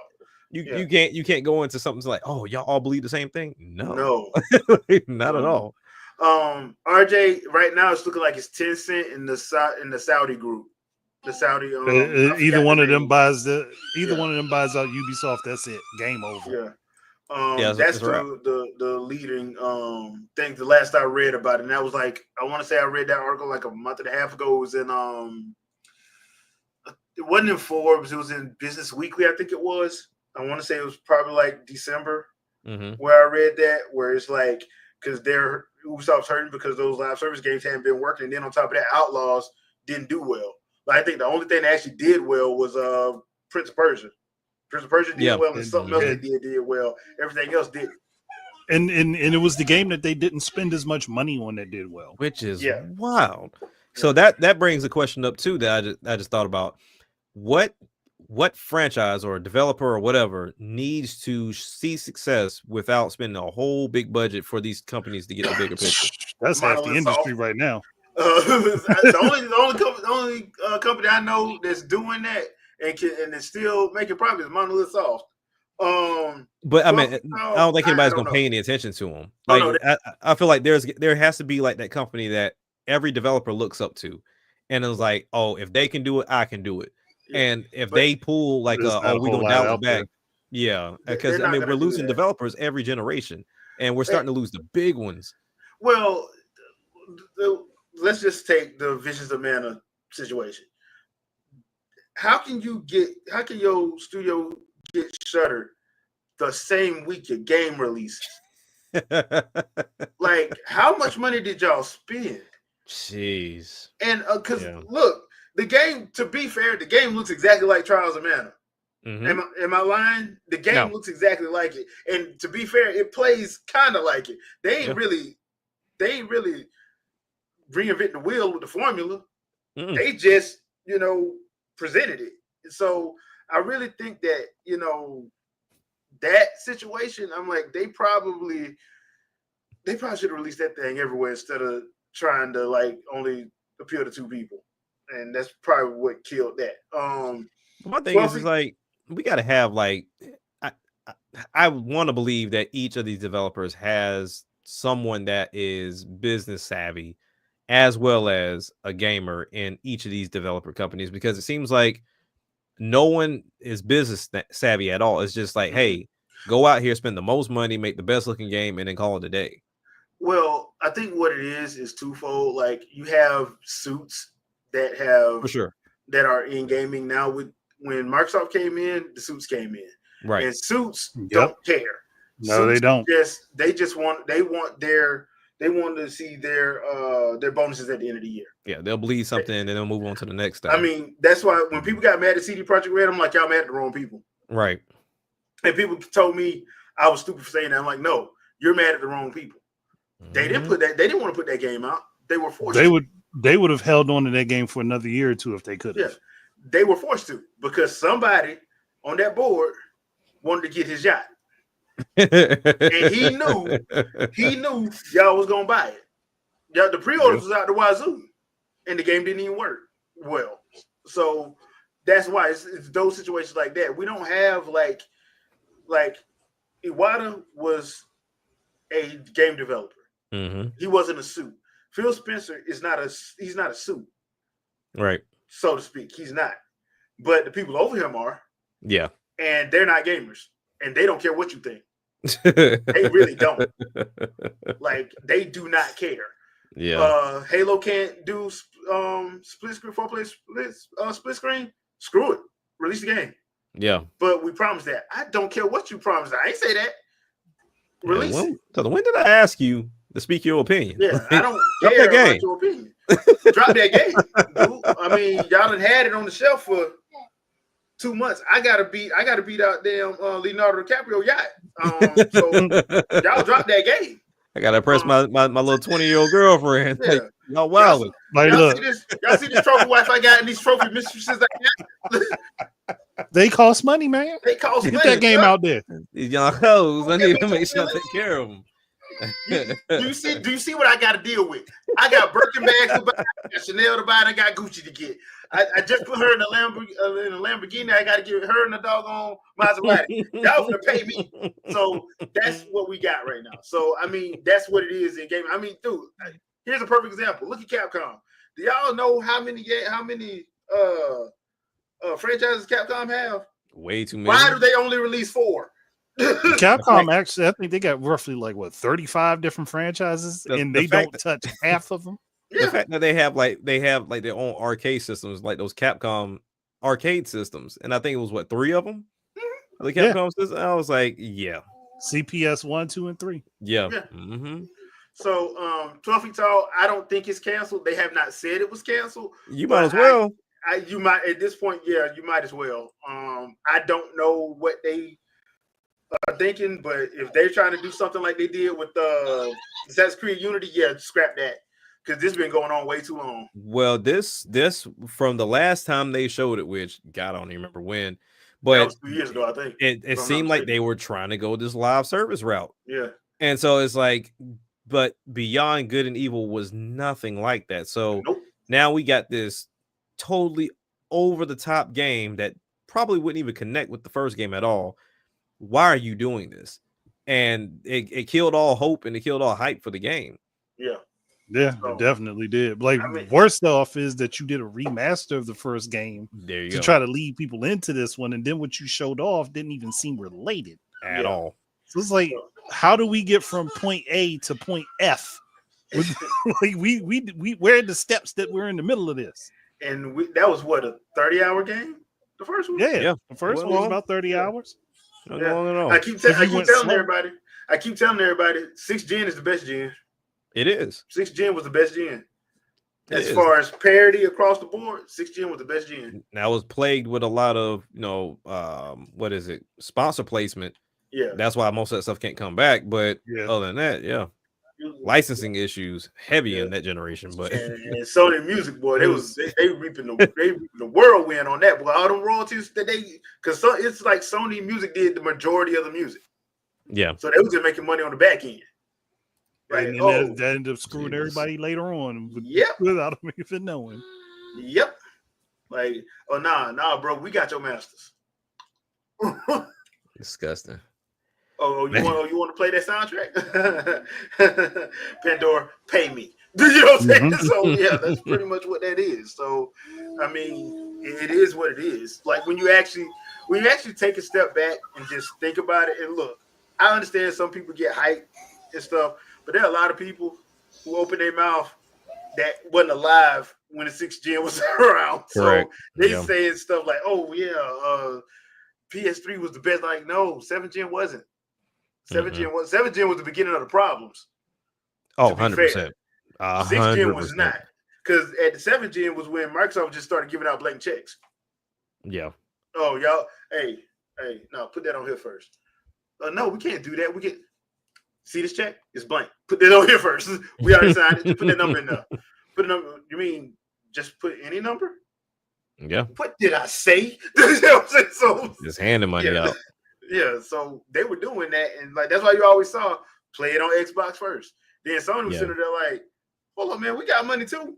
You can't go into something like, oh, y'all all believe the same thing. No, not at all. RJ right now it's looking like it's Tencent in the Saudi group. The Saudi either one of them buys out Ubisoft. That's it. Game over. That's the leading thing. The last I read about it, and that was like I want to say I read that article like a month and a half ago. It was in it wasn't in Forbes. It was in Business Weekly. I think it was. I want to say it was probably like December where I read that, where it's like because Ubisoft's hurting because those live service games hadn't been working, and then on top of that, Outlaws didn't do well. Like, I think the only thing that actually did well was Prince of Persia. Prince of Persia did well, and something else they did well. Everything else did. And it was the game that they didn't spend as much money on that did well, which is wild. So that brings a question up too that I just thought about. What franchise or developer or whatever needs to see success without spending a whole big budget for these companies to get the bigger picture? That's half the industry right now. The only company I know that's doing that and is still making profits is Monolith Soft. But I mean, I don't think anybody's gonna pay any attention to them. Like, I feel like there has to be like that company that every developer looks up to, and it was like, oh, if they can do it, I can do it. And if they pull like, we gonna dial it back, because I mean, we're losing developers every generation, and we're starting to lose the big ones. Well, let's just take the Visions of Mana situation. How can your studio get shuttered the same week your game releases? Like, how much money did y'all spend? Jeez. And because look, the game, to be fair, the game looks exactly like Trials of Mana. Am I lying? The game looks exactly like it. And to be fair, it plays kind of like it. They ain't really reinventing the wheel with the formula. They just, presented it. So I really think that, that situation, I'm like, they probably should have released that thing everywhere instead of trying to like only appeal to two people. And that's probably what killed that. My thing is like, we got to have like, I want to believe that each of these developers has someone that is business savvy as well as a gamer in each of these developer companies, because it seems like no one is business savvy at all. It's just like, hey, go out here, spend the most money, make the best looking game, and then call it a day. Well, I think what it is twofold. Like, you have suits that have For sure. that are in gaming now. When Microsoft came in, the suits came in, Right. and suits Yep. don't care. No, Suits they don't. They want to see their bonuses at the end of the year. Yeah, they'll bleed something and then they'll move on to the next stuff. I mean, that's why when people got mad at CD Projekt Red, I'm like, y'all mad at the wrong people. Right. And people told me I was stupid for saying that. I'm like, no, you're mad at the wrong people. They didn't put that. They didn't want to put that game out. They were forced. They would have held on to that game for another year or two if they could have. Yeah, they were forced to, because somebody on that board wanted to get his yacht, and he knew y'all was gonna buy it. Yeah, the pre-orders was out the wazoo, and the game didn't even work well. So that's why it's those situations like that. We don't have like Iwata was a game developer. He wasn't a suit. Phil Spencer is not he's not a suit, right, so to speak. He's not. But the people over him are. Yeah. And they're not gamers. And they don't care what you think. They really don't. Like, they do not care. Yeah. Halo can't do split screen, 4-player split screen. Screw it. Release the game. Yeah. But we promised that. I don't care what you promised. I ain't say that. Release it. So when did I ask you to speak your opinion? Yeah, I don't care about your opinion. Drop that game, dude. I mean, y'all done had it on the shelf for 2 months. I gotta beat out damn Leonardo DiCaprio yacht. So y'all drop that game. I gotta impress my little 20-year-old girlfriend. Yeah. Y'all wild. Y'all see this trophy wife I got and these trophy mistresses I got? They cost money, man. They cost money. Get that game out there. These young hoes, I need to make sure I take care of them. Do you see what I got to deal with? I got Birkin bags to buy, I got Chanel to buy, and I got Gucci to get. I just put her in a Lamborghini. I got to give her in the doggone Maserati. Y'all gonna pay me. So that's what we got right now. So I mean, that's what it is in gaming. I mean, dude, here's a perfect example. Look at Capcom. Do y'all know how many franchises Capcom have? Way too many. Why do they only release 4? Capcom actually, I think they got roughly 35 different franchises, and they don't touch half of them. The fact that they have their own arcade systems, like those Capcom arcade systems, and I think it was 3 of them. The Capcom system. I was like, yeah, CPS 1, 2, and 3. Yeah. So 12 Feet Tall, I don't think it's canceled. They have not said it was canceled. You might as well. You might at this point, yeah, you might as well. I don't know what they are thinking, but if they're trying to do something like they did with Assassin's Creed Unity, yeah, scrap that, because this has been going on way too long. Well, this from the last time they showed it, which God, I don't even remember when, but that was 2 years ago, I think. It seemed like they were trying to go this live service route. Yeah, and so it's like, but Beyond Good and Evil was nothing like that. So now we got this totally over the top game that probably wouldn't even connect with the first game at all. Why are you doing this? And it killed all hope and it killed all hype for the game. Yeah, it definitely did. Worst off is that you did a remaster of the first game to try to lead people into this one, and then what you showed off didn't even seem related at all. So it's like, how do we get from point A to point F? Where are the steps that we're in the middle of this? And that was a 30-hour game. The first one, yeah. The first one was about 30 hours. No. I keep telling everybody. 6th gen is the best gen. It is. 6th gen was the best gen. As far as parity across the board, 6th gen was the best gen. Now it was plagued with a lot of, sponsor placement. Yeah. That's why most of that stuff can't come back. But other than that, licensing issues heavy in that generation. But and Sony Music, boy, they reaping the whirlwind on that, boy. All them royalties that because it's like Sony Music did the majority of the music. Yeah. So they was just making money on the back end. Right. And then that ended up screwing everybody later on without them even knowing. Yep. Like, nah, bro, we got your masters. Disgusting. Oh, you want to play that soundtrack? Pandora, pay me. You know what I'm saying? So yeah, that's pretty much what that is. So, I mean, it is what it is. Like when you actually take a step back and just think about it and look, I understand some people get hyped and stuff, but there are a lot of people who open their mouth that wasn't alive when the 6th gen was around. Correct. So they saying stuff like, "Oh yeah, PS3 was the best." Like, no, 7th gen wasn't. 7th gen was the beginning of the problems. Oh, 100%. 6th gen was not, because at the 7th gen was when Microsoft just started giving out blank checks. Yeah. Oh, y'all, hey, no, put that on here first. No, we can't do that. We get see this check? It's blank. Put that on here first. We already signed it. Just put that number in there. Put a number. You mean just put any number? Yeah. What did I say? You know what I'm saying? So just handing money out. Yeah, so they were doing that, and like that's why you always saw play it on Xbox first. Then Sony was sitting there like, "Hold on, man, we got money too."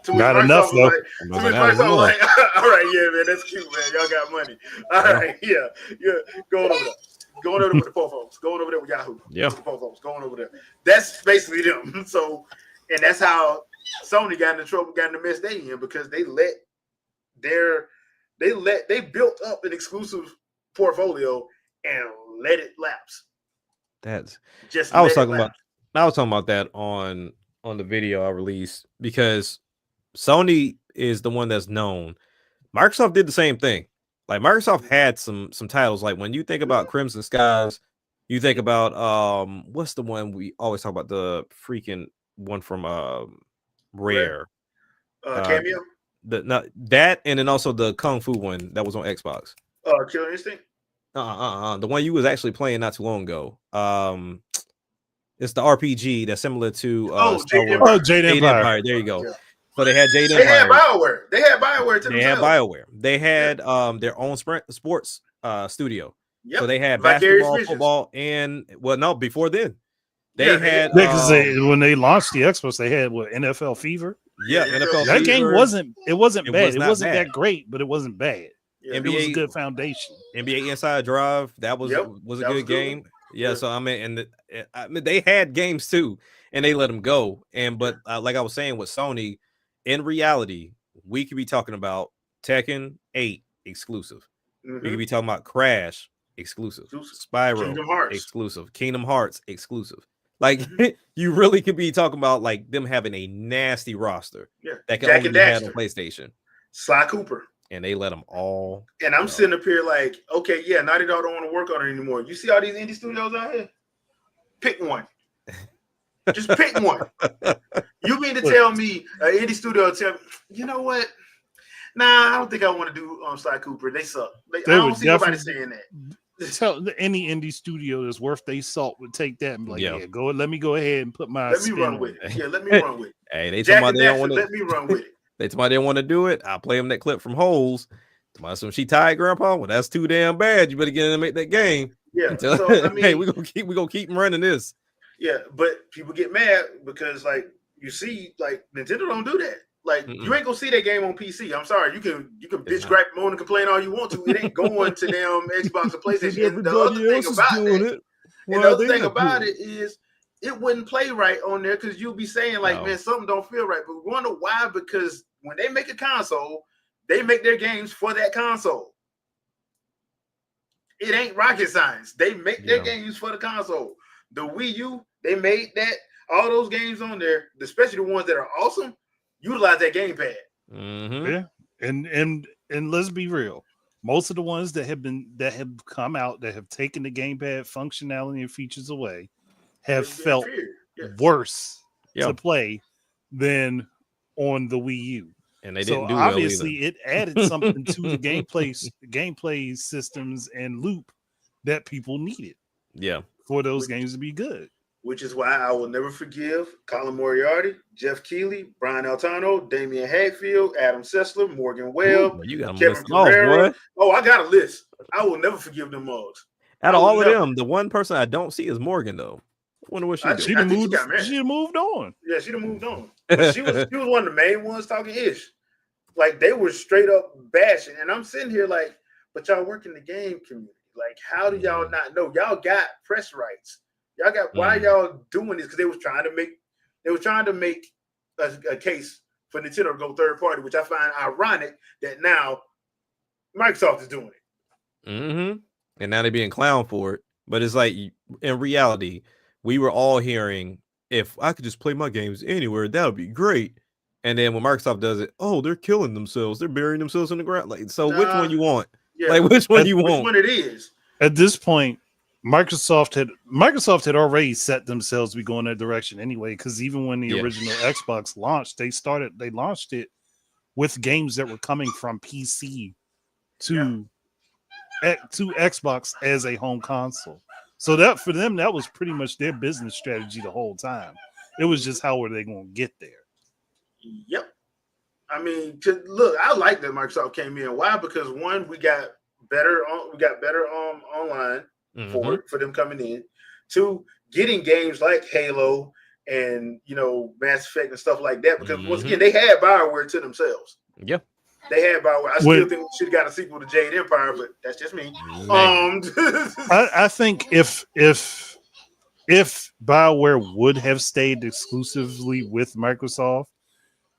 Not enough though. Microsoft was like, "All right, yeah, man, that's cute, man. Y'all got money. All right, yeah, going over there." Going over there with the Fofos. Going over there with Yahoo. Yeah. With the Fofos. Going over there. That's basically them. So, and that's how Sony got into trouble, got in the mess they in, because they built up an exclusive portfolio and let it lapse. I was talking about that on the video I released, because Sony is the one that's known. Microsoft did the same thing. Like Microsoft had some titles. Like when you think about Crimson Skies, you think about what's the one we always talk about, the freaking one from Rare. Cameo. That, and then also the Kung Fu one that was on Xbox. Killer Instinct. The one you was actually playing not too long ago. It's the RPG that's similar to Jade Empire. There you go. Yeah. So they had Jade Empire. They had BioWare. They had their own sports studio. Yep. So they had basketball, football, and before then. They had because when they launched the Xbox, they had NFL Fever. Yeah, NFL that Fever. Game wasn't bad. It wasn't bad. that great, but it wasn't bad. Yeah. It was a good foundation. NBA Inside Drive, that was a good game. Yeah, so I mean, they had games too, and they let them go. But like I was saying with Sony, in reality, we could be talking about Tekken 8 exclusive. We could be talking about Crash exclusive, Spyro exclusive, Kingdom Hearts exclusive. Like you really could be talking about like them having a nasty roster that can only be had on PlayStation. Sly Cooper. And they let them all. And I'm sitting up here like, okay, yeah, Naughty Dog don't want to work on it anymore. You see all these indie studios out here? Pick one. Just pick one. You mean to tell me an indie studio tell me, you know what? Nah, I don't think I want to do Sly Cooper. They suck. I don't see nobody saying that. Tell any indie studio that's worth their salt would take that and be like, let me go ahead and put my let me run with it. Yeah, let me run with it. Hey, they talking about they don't want to let me run with it. They told me they didn't want to do it. I'll play them that clip from Holes. Tomorrow, she tired, Grandpa. Well, that's too damn bad. You better get in and make that game. Yeah. So, I mean, hey, we're gonna keep running this. Yeah, but people get mad because like you see, like Nintendo don't do that. Like you ain't gonna see that game on PC. I'm sorry. You can bitch, gripe, moan, and complain all you want to. It ain't going to damn Xbox or PlayStation. And the other thing about it is it wouldn't play right on there because you'll be saying like, man, something don't feel right. But we wonder why, because when they make a console, they make their games for that console. It ain't rocket science. They make their games for the console. The Wii U, they made that. All those games on there, especially the ones that are awesome, utilize that gamepad. Yeah, and let's be real. Most of the ones that have come out that have taken the gamepad functionality and features away have felt worse to play than on the Wii U. And they didn't do obviously well it added something to the gameplay systems and loop that people needed. Yeah, for those games to be good. Which is why I will never forgive Colin Moriarty, Jeff Keighley, Brian Altano, Damian Hadfield, Adam Sessler, Morgan Webb, Kevin Pereira. I got a list. I will never forgive them mugs. Out of all of them, the one person I don't see is Morgan though. I wonder what she moved on. Yeah, she moved on. But she was one of the main ones talking ish. Like they were straight up bashing, and I'm sitting here like, but y'all work in the game community. Like, how do y'all not know? Y'all got press rights. Y'all got why y'all doing this? Because they was trying to make a case for Nintendo to go third party, which I find ironic that now Microsoft is doing it. And now they're being clowned for it. But it's like, in reality, we were all hearing, if I could just play my games anywhere, that would be great. And then when Microsoft does it, oh, they're killing themselves. They're burying themselves in the ground. Like, so which one you want? Yeah, like, which one you want? Which one it is? At this point, Microsoft had already set themselves to be going that direction anyway. Because even when the original Xbox launched, they launched it with games that were coming from PC to Xbox as a home console. So that for them, that was pretty much their business strategy the whole time. It was just how were they going to get there? Yep. I mean, look, I like that Microsoft came in. Why? Because one, we got better online for them coming in. Two, getting games like Halo and Mass Effect and stuff like that. Because once again, they had BioWare to themselves. Yep. They had BioWare. I still think we should have got a sequel to Jade Empire, but that's just me. I think if BioWare would have stayed exclusively with Microsoft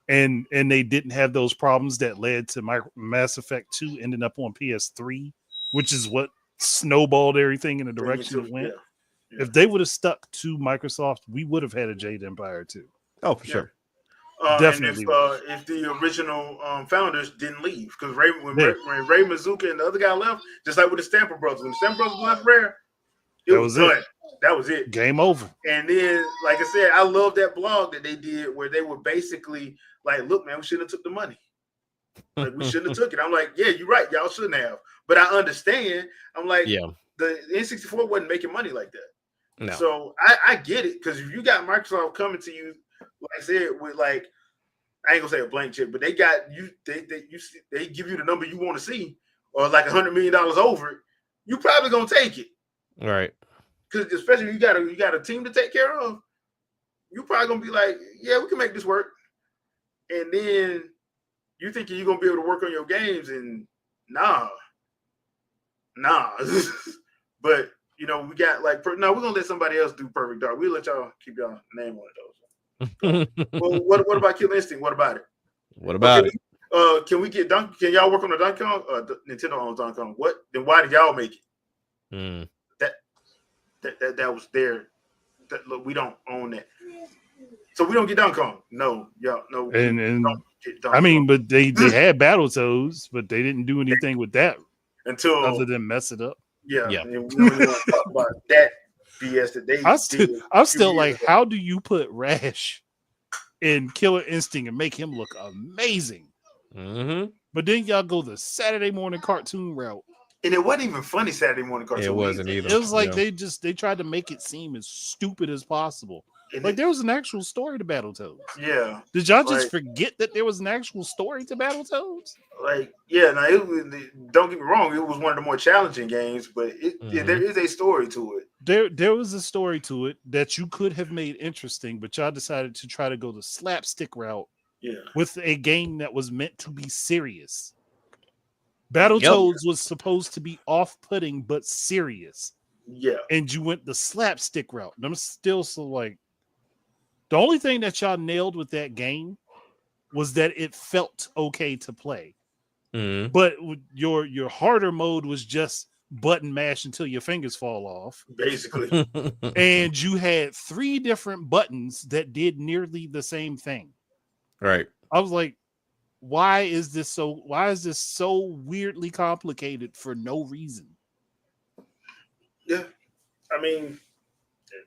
and they didn't have those problems that led to Mass Effect 2 ending up on PS3, which is what snowballed everything in the direction it went. Yeah. If they would have stuck to Microsoft, we would have had a Jade Empire too. Oh, for sure. Definitely. And if the original founders didn't leave, because when Ray Mizuka and the other guy left, just like with the Stamper Brothers, when the Stamper Brothers left Rare, it was done. That was it. Game over. And then, like I said, I love that blog that they did where they were basically like, "Look, man, we shouldn't have took the money. Like, we shouldn't have took it." I'm like, "Yeah, you're right. Y'all shouldn't have." But I understand. I'm like, the N64 wasn't making money like that. No. So I get it, because if you got Microsoft coming to you, like I said, with like, I ain't gonna say a blank check, but they got you. They give you the number you want to see, or like $100 million over it. You probably gonna take it, right? Because especially if you got a team to take care of, you probably gonna be like, yeah, we can make this work. And then you think you're gonna be able to work on your games, and nah. But we got like we're gonna let somebody else do Perfect Dark. We'll let y'all keep y'all name on it though. Well, what about Killer Instinct? What about it? What about it? Can we get Donkey? Can y'all work on the Donkey Kong? Nintendo owns Donkey Kong. What? Then why did y'all make it? That was there. Look, we don't own that, so we don't get Donkey Kong. No, y'all no. And I mean, but they had Battletoads, but they didn't do anything with that until other than mess it up. Yeah. And we don't even want to talk about that BS that they. I'm still like, how do you put Rash in Killer Instinct and make him look amazing? But then y'all go the Saturday morning cartoon route. And it wasn't even funny Saturday morning cartoon. It wasn't either. It was like they tried to make it seem as stupid as possible. Like there was an actual story to Battletoads. Yeah. Did y'all just forget that there was an actual story to Battletoads? Like, yeah, now don't get me wrong, it was one of the more challenging games, but there is a story to it. There was a story to it that you could have made interesting, but y'all decided to try to go the slapstick route with a game that was meant to be serious. Battletoads was supposed to be off-putting but serious. Yeah. And you went the slapstick route. And I'm still so like, the only thing that y'all nailed with that game was that it felt okay to play. But your harder mode was just button mash until your fingers fall off. Basically. And you had 3 different buttons that did nearly the same thing. Right. I was like, why is this so weirdly complicated for no reason? Yeah. I mean,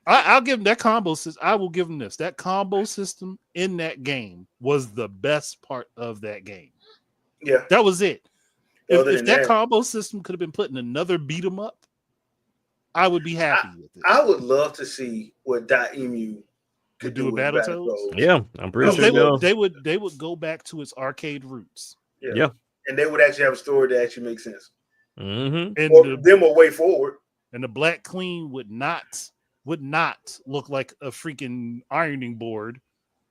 I'll give them that combo system. I will give them this. That combo system in that game was the best part of that game. Yeah. That was it. If that combo system could have been put in another beat 'em up, I would be happy with it. I would love to see what .emu could do with Battletoads. Yeah, I'm pretty sure they would go back to its arcade roots. Yeah. And they would actually have a story that actually makes sense. And them a way forward. And the Black Queen would not look like a freaking ironing board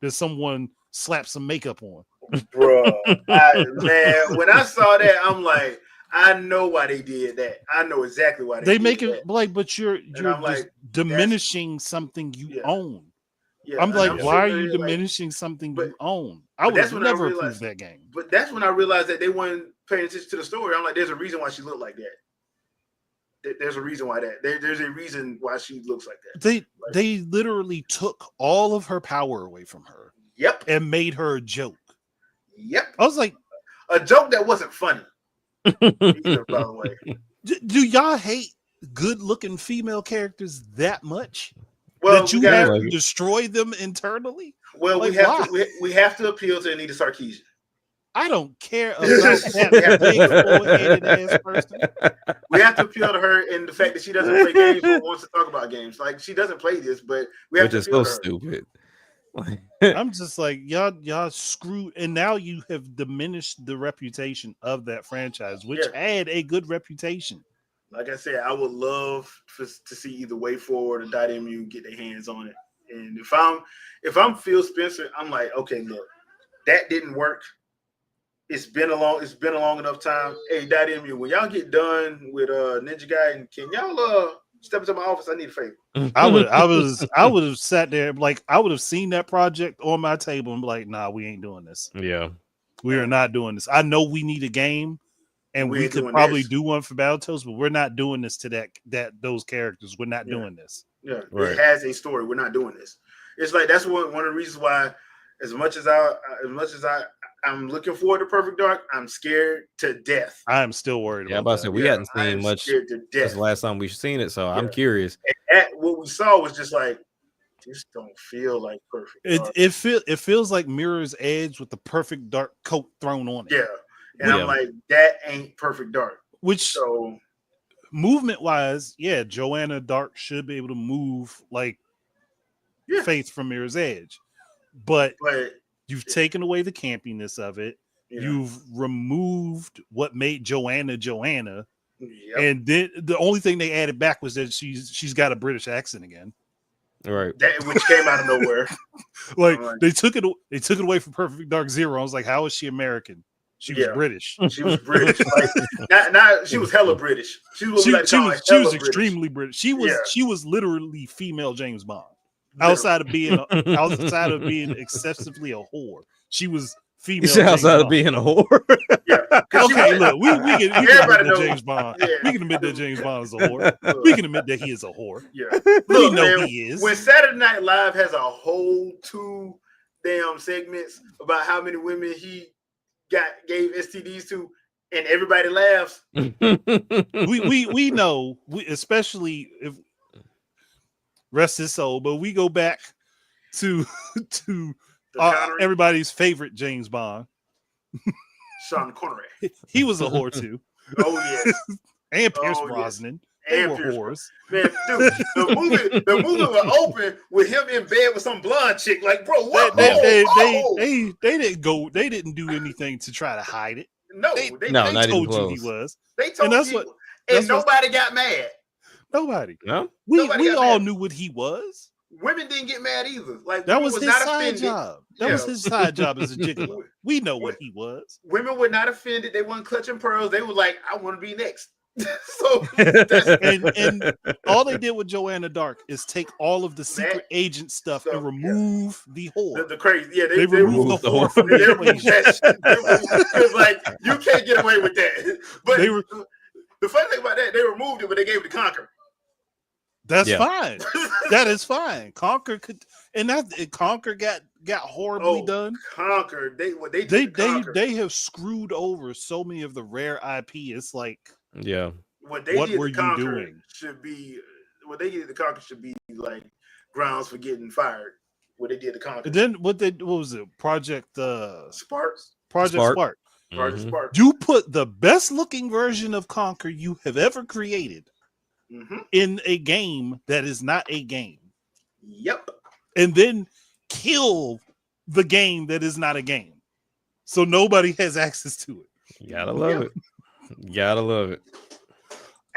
that someone slapped some makeup on. Bro, man, when I saw that, I'm like, I know why they did that. I know exactly why They did make that. it like, but you're I'm just like, diminishing something you Yeah. own. Yeah, I'm and like, I'm why are sitting you there like, diminishing something but- you own? I but would that's have when I never realized- approved that game. But that's when I realized that they weren't paying attention to the story. I'm like, there's a reason why she looked like that. There's a reason why that. There's a reason why she looks like that. They literally took all of her power away from her. Yep. And made her a joke. Yep. I was like, a joke that wasn't funny. Either, by the way. Do y'all hate good-looking female characters that much? Well, that you have to destroy them internally? Well, like, we have to appeal to Anita Sarkeesian. I don't care about that big foreheaded ass person. We have to appeal to her in the fact that she doesn't play games or wants to talk about games. Like she doesn't play this, but we have to appeal to her. Stupid. I'm just like y'all screw, and now you have diminished the reputation of that franchise, which had a good reputation. Like I said, I would love to see either Way Forward or .mu get their hands on it. And if I'm Phil Spencer, I'm like, okay, look, that didn't work. It's been a long enough time. Hey, .mu, when y'all get done with Ninja Gaiden, can y'all step into my office? I need a favor. I would have sat there, like I would have seen that project on my table and be like, nah, we ain't doing this. Yeah. We are not doing this. I know we need a game and we could probably do one for Battletoads, but we're not doing this to those characters. We're not doing this. Yeah, it has a story. We're not doing this. It's like that's one of the reasons why, as much as I'm looking forward to Perfect Dark, I'm scared to death. I'm still worried. Yeah, about to say we hadn't seen much since the last time we've seen it, so I'm curious. And what we saw was just like, this don't feel like Perfect Dark. It feels like Mirror's Edge with the Perfect Dark coat thrown on it. Yeah, and I'm like, that ain't Perfect Dark. Which movement wise, Joanna Dark should be able to move like Faith from Mirror's Edge, but you've taken away the campiness of it. Yeah. You've removed what made Joanna, and then the only thing they added back was that she's got a British accent again, right? Which came out of nowhere. They took it away from Perfect Dark Zero. I was like, how is she American? She was British. She was British. Not she was hella British. She was extremely British. She was literally female James Bond. Outside of being excessively a whore, she was female. Outside of being a whore. Okay, look, we can admit that James Bond. Yeah. We can admit that James Bond is a whore. We can admit that he is a whore. Yeah, we know he is. When Saturday Night Live has a whole 2 damn segments about how many women he gave STDs to, and everybody laughs. we know, especially if. Rest his soul, but we go back to everybody's favorite James Bond, Sean Connery. He was a whore too. Oh yes, and Pierce Brosnan. They were whores. Man, dude, the movie was open with him in bed with some blonde chick. Like, bro, what? They didn't go. They didn't do anything to try to hide it. No, they told you he was. They told you, and nobody got mad. Nobody. No? We all knew what he was. Women didn't get mad either. Like that was his side job. That was his side job as a gigolo. We know what he was. Women were not offended. They weren't clutching pearls. They were like, I want to be next. and all they did with Joanna Dark is take all of the secret agent stuff and remove the whore. The crazy, they removed the whore from the equation. It was like you can't get away with that. But the funny thing about that, they removed it, but they gave it to Conquer. That's fine. That is fine. Conquer could, and Conquer got horribly done. Conquer, they have screwed over so many of the rare IP. It's like, what were you doing? What they did to Conquer should be like grounds for getting fired. What they did to Conquer. And then what was it? Project Spark. Project Spark. Project Spark. You put the best looking version of Conquer you have ever created. In a game that is not a game. Yep. And then kill the game that is not a game. So nobody has access to it. You gotta love it. You gotta love it.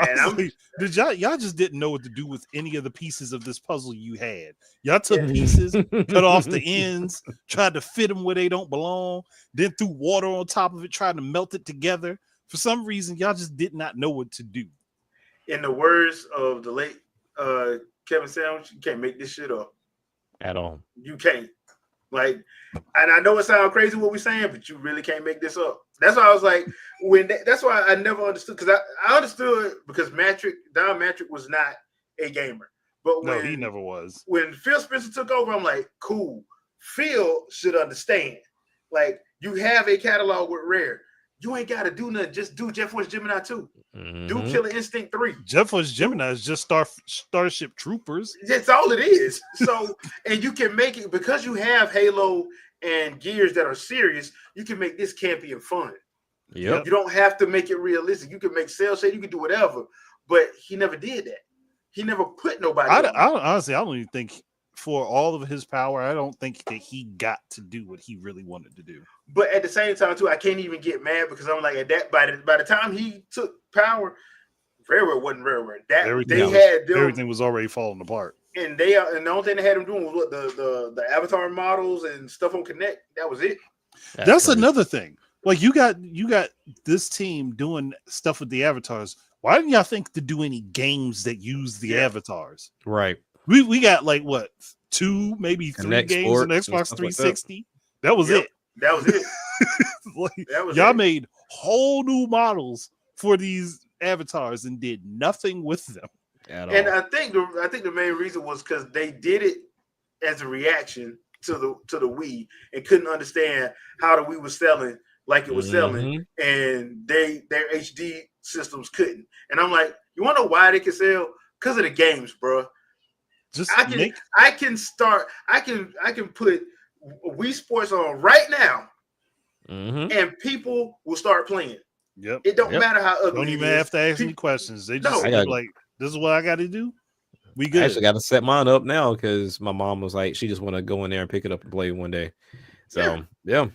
Like, did y'all just didn't know what to do with any of the pieces of this puzzle you had. Y'all took pieces, cut off the ends, tried to fit them where they don't belong, then threw water on top of it, tried to melt it together. For some reason, y'all just did not know what to do. In the words of the late Kevin Sandwich, you can't make this shit up at all. You can't. Like, and I know it sounds crazy what we're saying, but you really can't make this up. That's why I was like, that's why I never understood, because I understood because Don Matrick was not a gamer. But no, he never was. When Phil Spencer took over, I'm like, cool. Phil should understand. Like, you have a catalog with Rare. You ain't got to do nothing. Just do Jet Force Gemini 2. Do Killer Instinct 3. Jet Force Gemini is just Starship Troopers. That's all it is. So, and you can make it, because you have Halo and Gears that are serious, you can make this campy and fun. Yep. You don't have to make it realistic. You can make cell shade. You can do whatever. But he never did that. He never put nobody. Honestly, I don't even think, for all of his power, I don't think that he got to do what he really wanted to do. But at the same time, too, I can't even get mad, because I'm like, at that by the time he took power, Rareware wasn't Rareware. Everything was already falling apart. And the only thing they had him doing was what the avatar models and stuff on Connect. That was it. That's another thing. Like, you got this team doing stuff with the avatars. Why didn't y'all think to do any games that use the avatars? Right. We got like what, 2, maybe 3 games on Xbox 360. Like that was it. That was it. Y'all made whole new models for these avatars and did nothing with them at all. And I think the main reason was because they did it as a reaction to the Wii and couldn't understand how the Wii was selling like it was selling, and their HD systems couldn't. And I'm like, you want to know why they can sell? Because of the games, bro. I can put Wii Sports on right now, and people will start playing. Yep. It don't matter how ugly. Don't even have to ask me questions. They just like, this is what I got to do. We good. I actually got to set mine up now because my mom was like, she just want to go in there and pick it up and play one day. So yeah.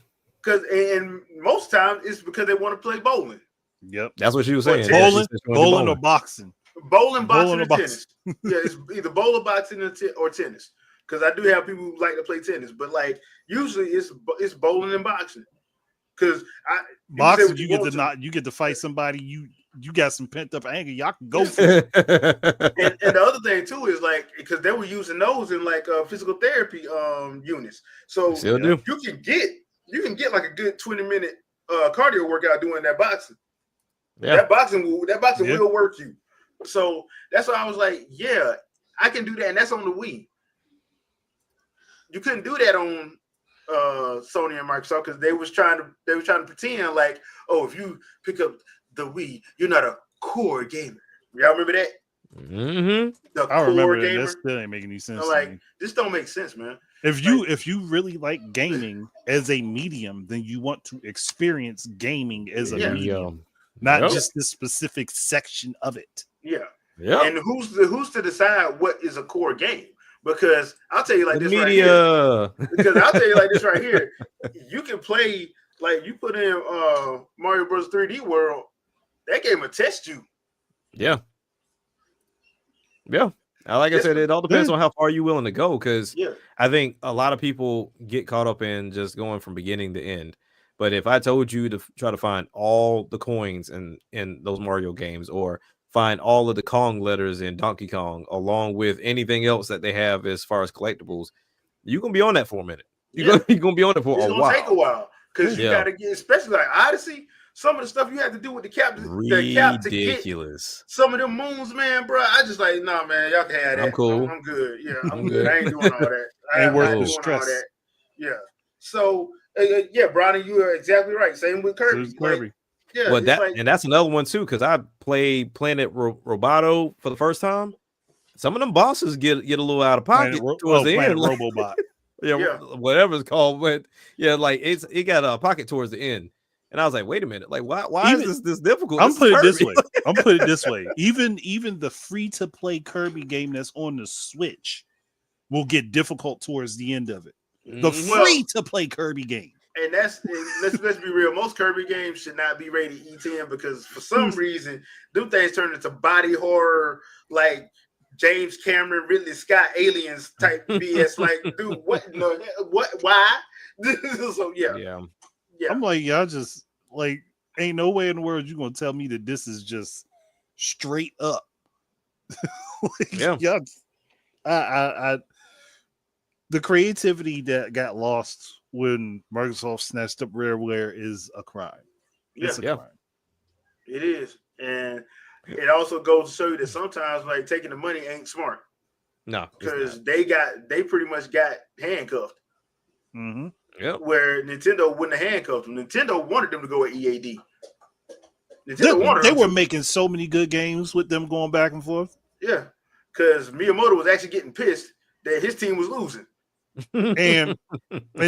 Because and most times it's because they want to play bowling. Yep, that's what she was saying. Bowling or boxing. Bowling, boxing, or tennis. Yeah, it's either bowling, boxing, or tennis. Because I do have people who like to play tennis, but like usually it's bowling and boxing. Because boxing, you get to fight somebody. You got some pent up anger. Y'all can go for it. and the other thing too is like, because they were using those in like physical therapy units. So you can get like a good 20-minute cardio workout doing that boxing. Yeah. That boxing will work you. So that's why I was like, yeah, I can do that, and that's on the Wii. You couldn't do that on Sony and Microsoft because they was trying to pretend like, oh, if you pick up the Wii, you're not a core gamer. Y'all remember that? I remember that. That still ain't making any sense. I'm like, this don't make sense, man. If you really like gaming as a medium, then you want to experience gaming as a medium, not just this specific section of it. Yeah. And who's to decide what is a core game? Because I'll tell you like this right here. Because I'll tell you like this right here. You can play, like, you put in Mario Bros. 3D World, that game will test you. Yeah. Like I said, it all depends on how far you're willing to go. Because I think a lot of people get caught up in just going from beginning to end. But if I told you to try to find all the coins in those Mario games, or find all of the Kong letters in Donkey Kong, along with anything else that they have as far as collectibles, you're gonna be on that for a minute. You're gonna be on it for a while. It's gonna take a while because you gotta get, especially like Odyssey. Some of the stuff you have to do with the cap to get some of them moons, man, bro. I just like, nah, man, y'all can have that. I'm cool. I'm good. Yeah, I'm good. I ain't doing all that. Ain't worth the stress. Yeah. So, Brownie, you are exactly right. Same with Kirby. Well, that's another one too, because I played Planet Roboto for the first time. Some of them bosses get a little out of pocket towards the end. Robobot. Whatever it's called, but like it got a pocket towards the end. And I was like, wait a minute, like why is this difficult? I'm putting it this way. Even the free to play Kirby game that's on the Switch will get difficult towards the end of it. The free to play Kirby game. And let's be real. Most Kirby games should not be rated E10 because for some reason, them things turn into body horror, like James Cameron, Ridley Scott, Aliens type BS. Like, dude, what? Why? So yeah. I'm like, y'all just like, ain't no way in the world you're gonna tell me that this is just straight up. Yeah. I the creativity that got lost when Microsoft snatched up Rareware is a crime. It's a crime. It is, and it also goes to show you that sometimes like taking the money ain't smart. No, because they pretty much got handcuffed. Mm-hmm. Yep. Where Nintendo wouldn't have handcuffed them. Nintendo wanted them to go at EAD. They were making so many good games with them going back and forth. Yeah, because Miyamoto was actually getting pissed that his team was losing. and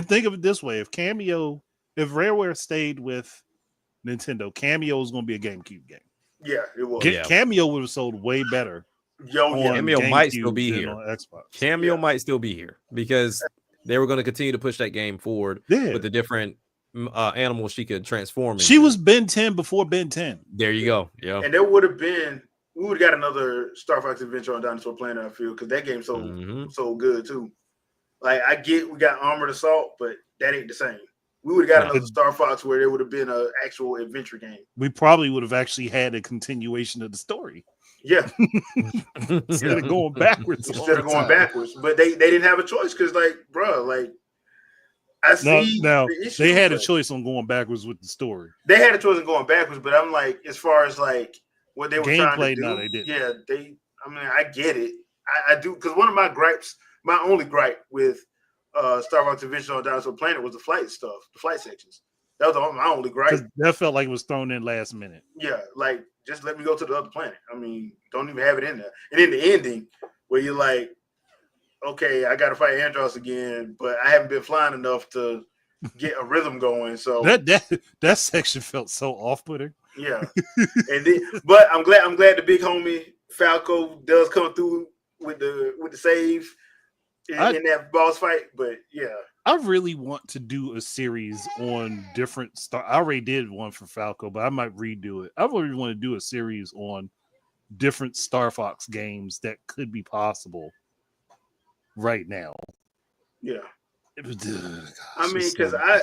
think of it this way: if Rareware stayed with Nintendo, Cameo was going to be a GameCube game. Yeah, it was. Cameo would have sold way better. Cameo might still be here. On Xbox. Cameo might still be here because they were going to continue to push that game forward with the different animals she could transform. She was Ben 10 before Ben 10. There you go. Yeah, and there would have been. We would have got another Star Fox Adventure on Dinosaur Planet, I feel, because that game's so good too. Like I get we got Armored Assault, but that ain't the same. We would have got another Star Fox where there would have been an actual adventure game. We probably would have actually had a continuation of the story. Yeah. Instead of going backwards. But they didn't have a choice because, like, bro, like, I see. Now they had a choice on going backwards with the story. They had a choice on going backwards, but I'm like, as far as like what they were trying to do, no, they didn't. Yeah, I mean, I get it. I do, because one of my gripes, my only gripe with Star Fox Adventure on Dinosaur Planet was the flight stuff, the flight sections. That was my only gripe. That felt like it was thrown in last minute. Yeah, like just let me go to the other planet. I mean, don't even have it in there. And then the ending where you're like, okay, I got to fight Andros again, but I haven't been flying enough to get a rhythm going. So that section felt so off-putting. Yeah, but I'm glad the big homie Falco does come through with the save in that boss fight. But yeah, I really want to do a series on different I already did one for Falco, but I might redo it. I really want to do a series on different Star Fox games that could be possible right now. Yeah. Gosh, I mean, because I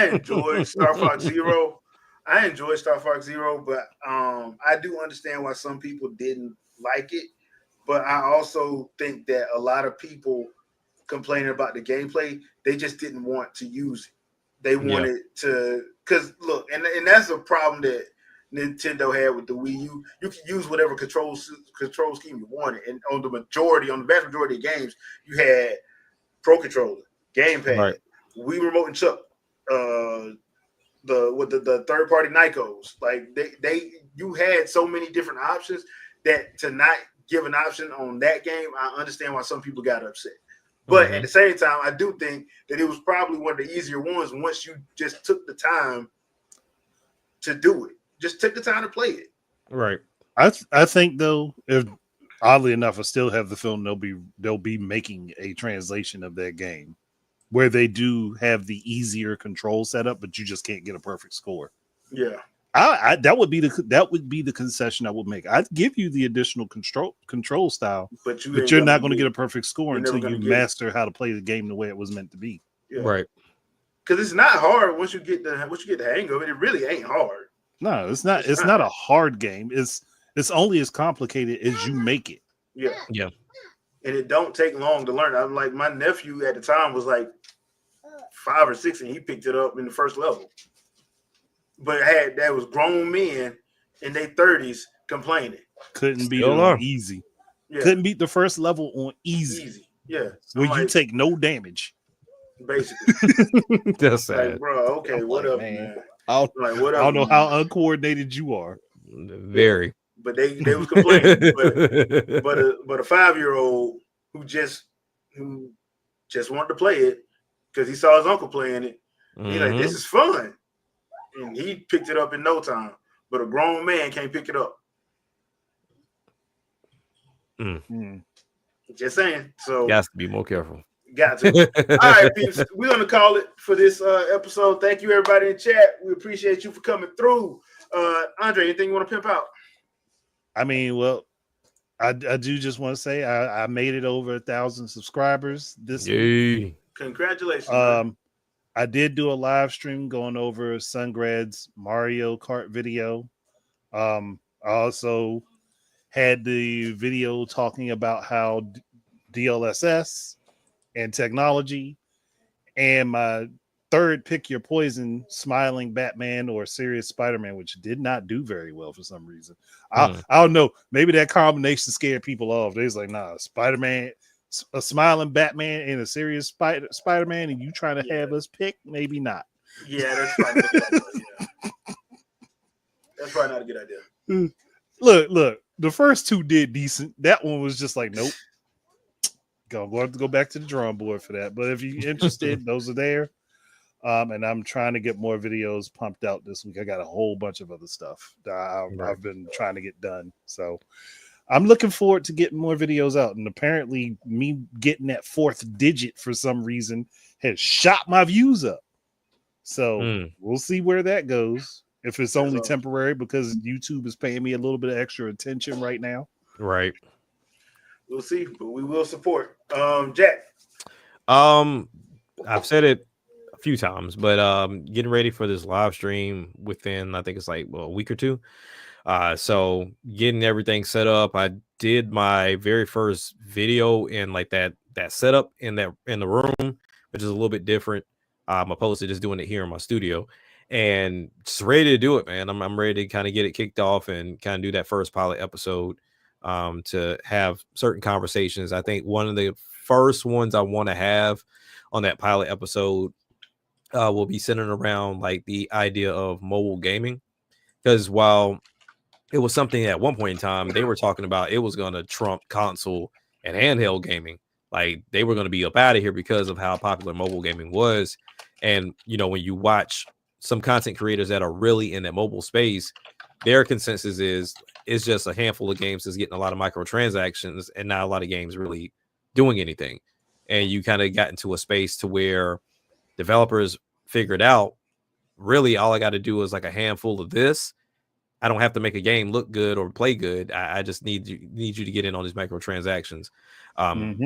enjoy Star Fox Zero. I enjoy Star Fox Zero, but I do understand why some people didn't like it. But I also think that a lot of people complaining about the gameplay, they just didn't want to use it. They wanted to, because look, and that's a problem that Nintendo had with the Wii U. You can use whatever control scheme you wanted, and on the vast majority of games, you had Pro Controller, Gamepad, Wii Remote and Chuck, the third party Nikos. Like you had so many different options that to not give an option on that game, I understand why some people got upset. But at the same time, I do think that it was probably one of the easier ones once you just took the time to do it. Just took the time to play it. Right. I think though, if oddly enough, I still have the feeling they'll be making a translation of that game where they do have the easier control setup, but you just can't get a perfect score. Yeah. That would be the concession I would make. I'd give you the additional control style, but you're not going to get a perfect score until you master how to play the game the way it was meant to be. Yeah. Right. Because it's not hard once you get the hang of it. It really ain't hard. No, it's not. It's not a hard game. It's only as complicated as you make it. Yeah. Yeah. And it don't take long to learn. I'm like, my nephew at the time was like 5 or 6, and he picked it up in the first level. But that was grown men in their 30s complaining. Couldn't beat it on easy. Yeah. Couldn't beat the first level on easy. Yeah. Where you take no damage. Basically. That's sad. Like, bro, okay, what up, man? I don't know how uncoordinated you are. Very. But they was complaining. but a 5-year-old who just wanted to play it because he saw his uncle playing it. He's like, this is fun. And he picked it up in no time. But a grown man can't pick it up. Just saying. So got to be more careful. Got to. All right, peeps. We're going to call it for this episode. Thank you, everybody in chat. We appreciate you for coming through. Andre, anything you want to pimp out? I mean, well, I do just want to say I made it over 1,000 subscribers this week. Congratulations. I did do a live stream going over Sungrad's Mario Kart video. I also had the video talking about how DLSS and technology, and my third pick your poison, smiling Batman or serious Spider-Man, which did not do very well for some reason. I don't know. Maybe that combination scared people off. They was like, nah, Spider-Man, a smiling Batman and a serious Spider-Man, and you trying to have us pick? Maybe not. Yeah, that's probably not a good idea. Yeah. That's probably not a good idea. Look. The first two did decent. That one was just like, nope. We'll have to go back to the drawing board for that. But if you're interested, those are there. And I'm trying to get more videos pumped out this week. I got a whole bunch of other stuff that I've been trying to get done. So I'm looking forward to getting more videos out. And apparently me getting that fourth digit for some reason has shot my views up. So we'll see where that goes. If it's only temporary because YouTube is paying me a little bit of extra attention right now. Right. We'll see, but we will support. Jack. I've said it a few times, but getting ready for this live stream within, I think it's like a week or two. So getting everything set up. I did my very first video in like that setup in the room, which is a little bit different. I'm opposed to just doing it here in my studio. And just ready to do it, man. I'm ready to kind of get it kicked off and kind of do that first pilot episode to have certain conversations. I think one of the first ones I want to have on that pilot episode will be centered around like the idea of mobile gaming. Because while it was something at one point in time, they were talking about it was going to trump console and handheld gaming. Like they were going to be up out of here because of how popular mobile gaming was. And, you know, when you watch some content creators that are really in that mobile space, their consensus is it's just a handful of games that's getting a lot of microtransactions and not a lot of games really doing anything. And you kind of got into a space to where developers figured out really all I got to do is like a handful of this. I don't have to make a game look good or play good. I just need you to get in on these microtransactions.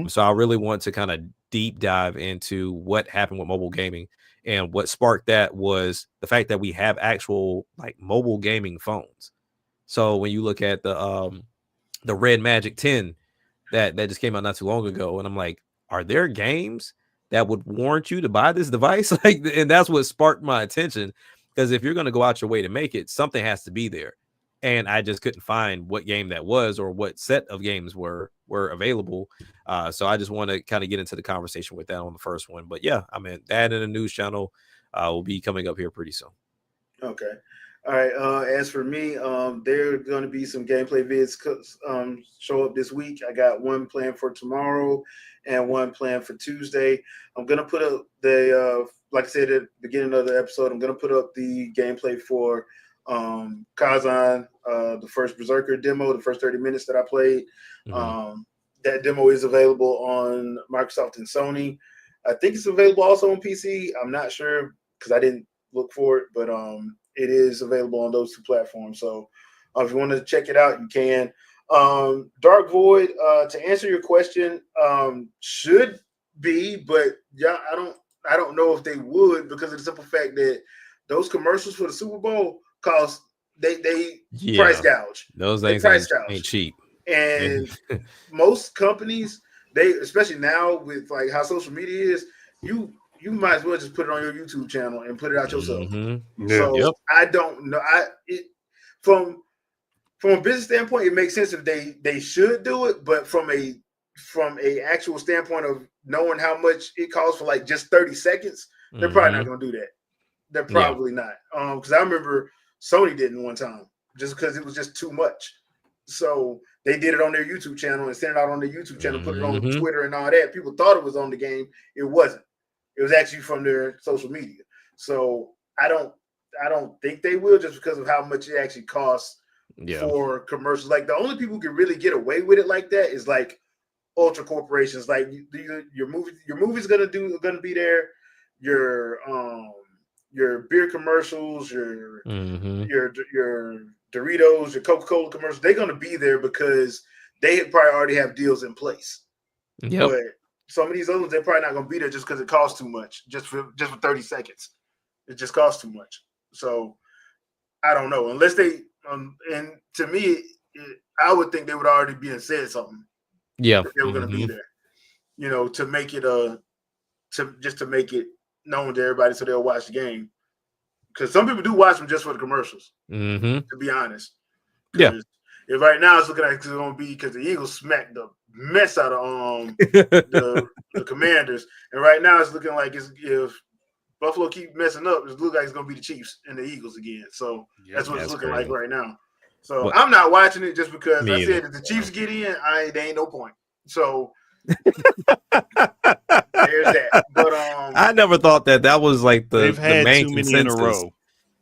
So I really want to kind of deep dive into what happened with mobile gaming. And what sparked that was the fact that we have actual like mobile gaming phones. So when you look at the Red Magic 10 that just came out not too long ago, and I'm like, are there games that would warrant you to buy this device? Like, and that's what sparked my attention. Because if you're going to go out your way to make it, something has to be there. And I just couldn't find what game that was or what set of games were available. So I just want to kind of get into the conversation with that on the first one. But yeah, I mean, that and a news channel will be coming up here pretty soon. Okay. All right. As for me, there are going to be some gameplay vids show up this week. I got one planned for tomorrow and one planned for Tuesday. I'm going to put up the, like I said at the beginning of the episode, I'm going to put up the gameplay for Kazan, the first Berserker demo, the first 30 minutes that I played. That demo is available on Microsoft and Sony. I think it's available also on PC. I'm not sure because I didn't look for it, but it is available on those two platforms. So if you want to check it out, you can. Dark Void, to answer your question, should be, but yeah, I don't know if they would because of the simple fact that those commercials for the Super Bowl cost they price gouge. Those things ain't cheap. And most companies, they especially now with like how social media is, you might as well just put it on your YouTube channel and put it out yourself. So I don't know. From a business standpoint, it makes sense if they should do it, but from a actual standpoint of knowing how much it costs for like just 30 seconds, they're probably not going to do that. They're probably not. Because I remember Sony didn't one time just because it was just too much. So they did it on their YouTube channel and sent it out on their YouTube channel, put it on Twitter and all that. People thought it was on the game. It wasn't. It was actually from their social media. So I don't think they will just because of how much it actually costs for commercials. Like the only people who can really get away with it like that is like ultra corporations. Like your movie's gonna be there. Your beer commercials, your Doritos, your Coca-Cola commercials, they're gonna be there because they probably already have deals in place. But some of these other ones, they're probably not going to be there just because it costs too much, just for 30 seconds. It just costs too much. So I don't know. Unless they, and to me, I would think they would already be and said something. Yeah. If they were going to be there, to make it to make it known to everybody so they'll watch the game. Because some people do watch them just for the commercials, to be honest. Yeah. If right now it's looking like it's going to be because the Eagles smacked the mess out of the Commanders, and right now it's looking like if Buffalo keep messing up, it looks like it's going to be the Chiefs and the Eagles again. So that's what it's looking like right now. So I'm not watching it just because I said if the Chiefs get in, there ain't no point. So there's that. But I never thought that was like the main too consensus. many in a row.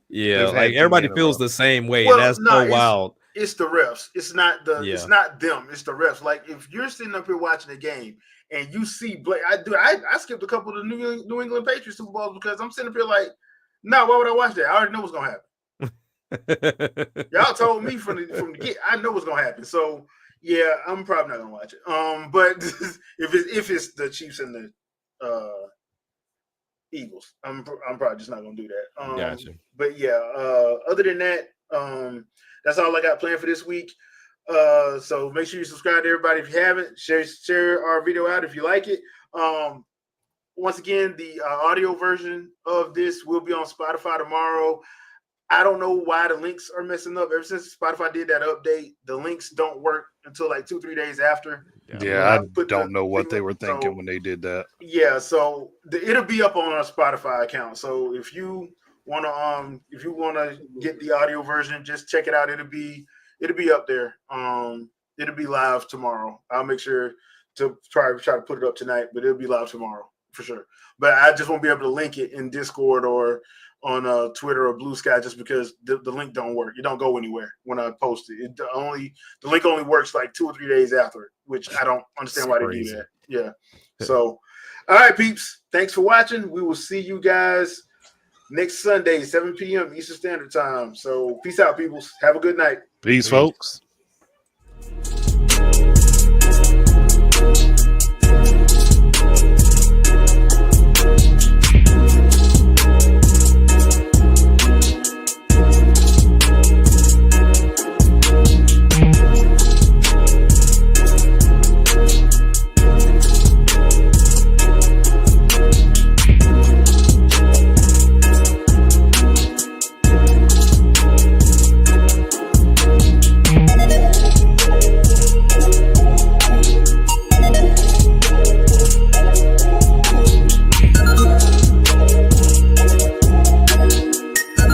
Yeah, like everybody feels the same way, and that's so wild. It's the refs. It's not It's not them. It's the refs. Like if you're sitting up here watching a game and you see I skipped a couple of the New England Patriots Super Bowls because I'm sitting up here like, no, why would I watch that? I already know what's gonna happen. Y'all told me from the get. I know what's gonna happen. So yeah, I'm probably not gonna watch it. But if it's the Chiefs and the Eagles, I'm probably just not gonna do that. Gotcha. But yeah, other than that, that's all I got planned for this week. So make sure you subscribe to everybody if you haven't. Share our video out if you like it. Once again, the audio version of this will be on Spotify tomorrow. I don't know why the links are messing up. Ever since Spotify did that update, the links don't work until like 2-3 days after. Yeah, I don't know what they were thinking when they did that. Yeah, so it'll be up on our Spotify account. So if you wanna get the audio version, just check it out. It'll be up there. It'll be live tomorrow. I'll make sure to try to put it up tonight, but it'll be live tomorrow for sure. But I just won't be able to link it in Discord or on Twitter or Blue Sky just because the link don't work. It don't go anywhere when I post it. The link only works like 2 or 3 days after it, which I don't understand why they do that. Yeah. So, all right, peeps. Thanks for watching. We will see you guys next Sunday, 7 p.m. Eastern Standard Time. So, peace out, peoples. Have a good night. Peace, folks.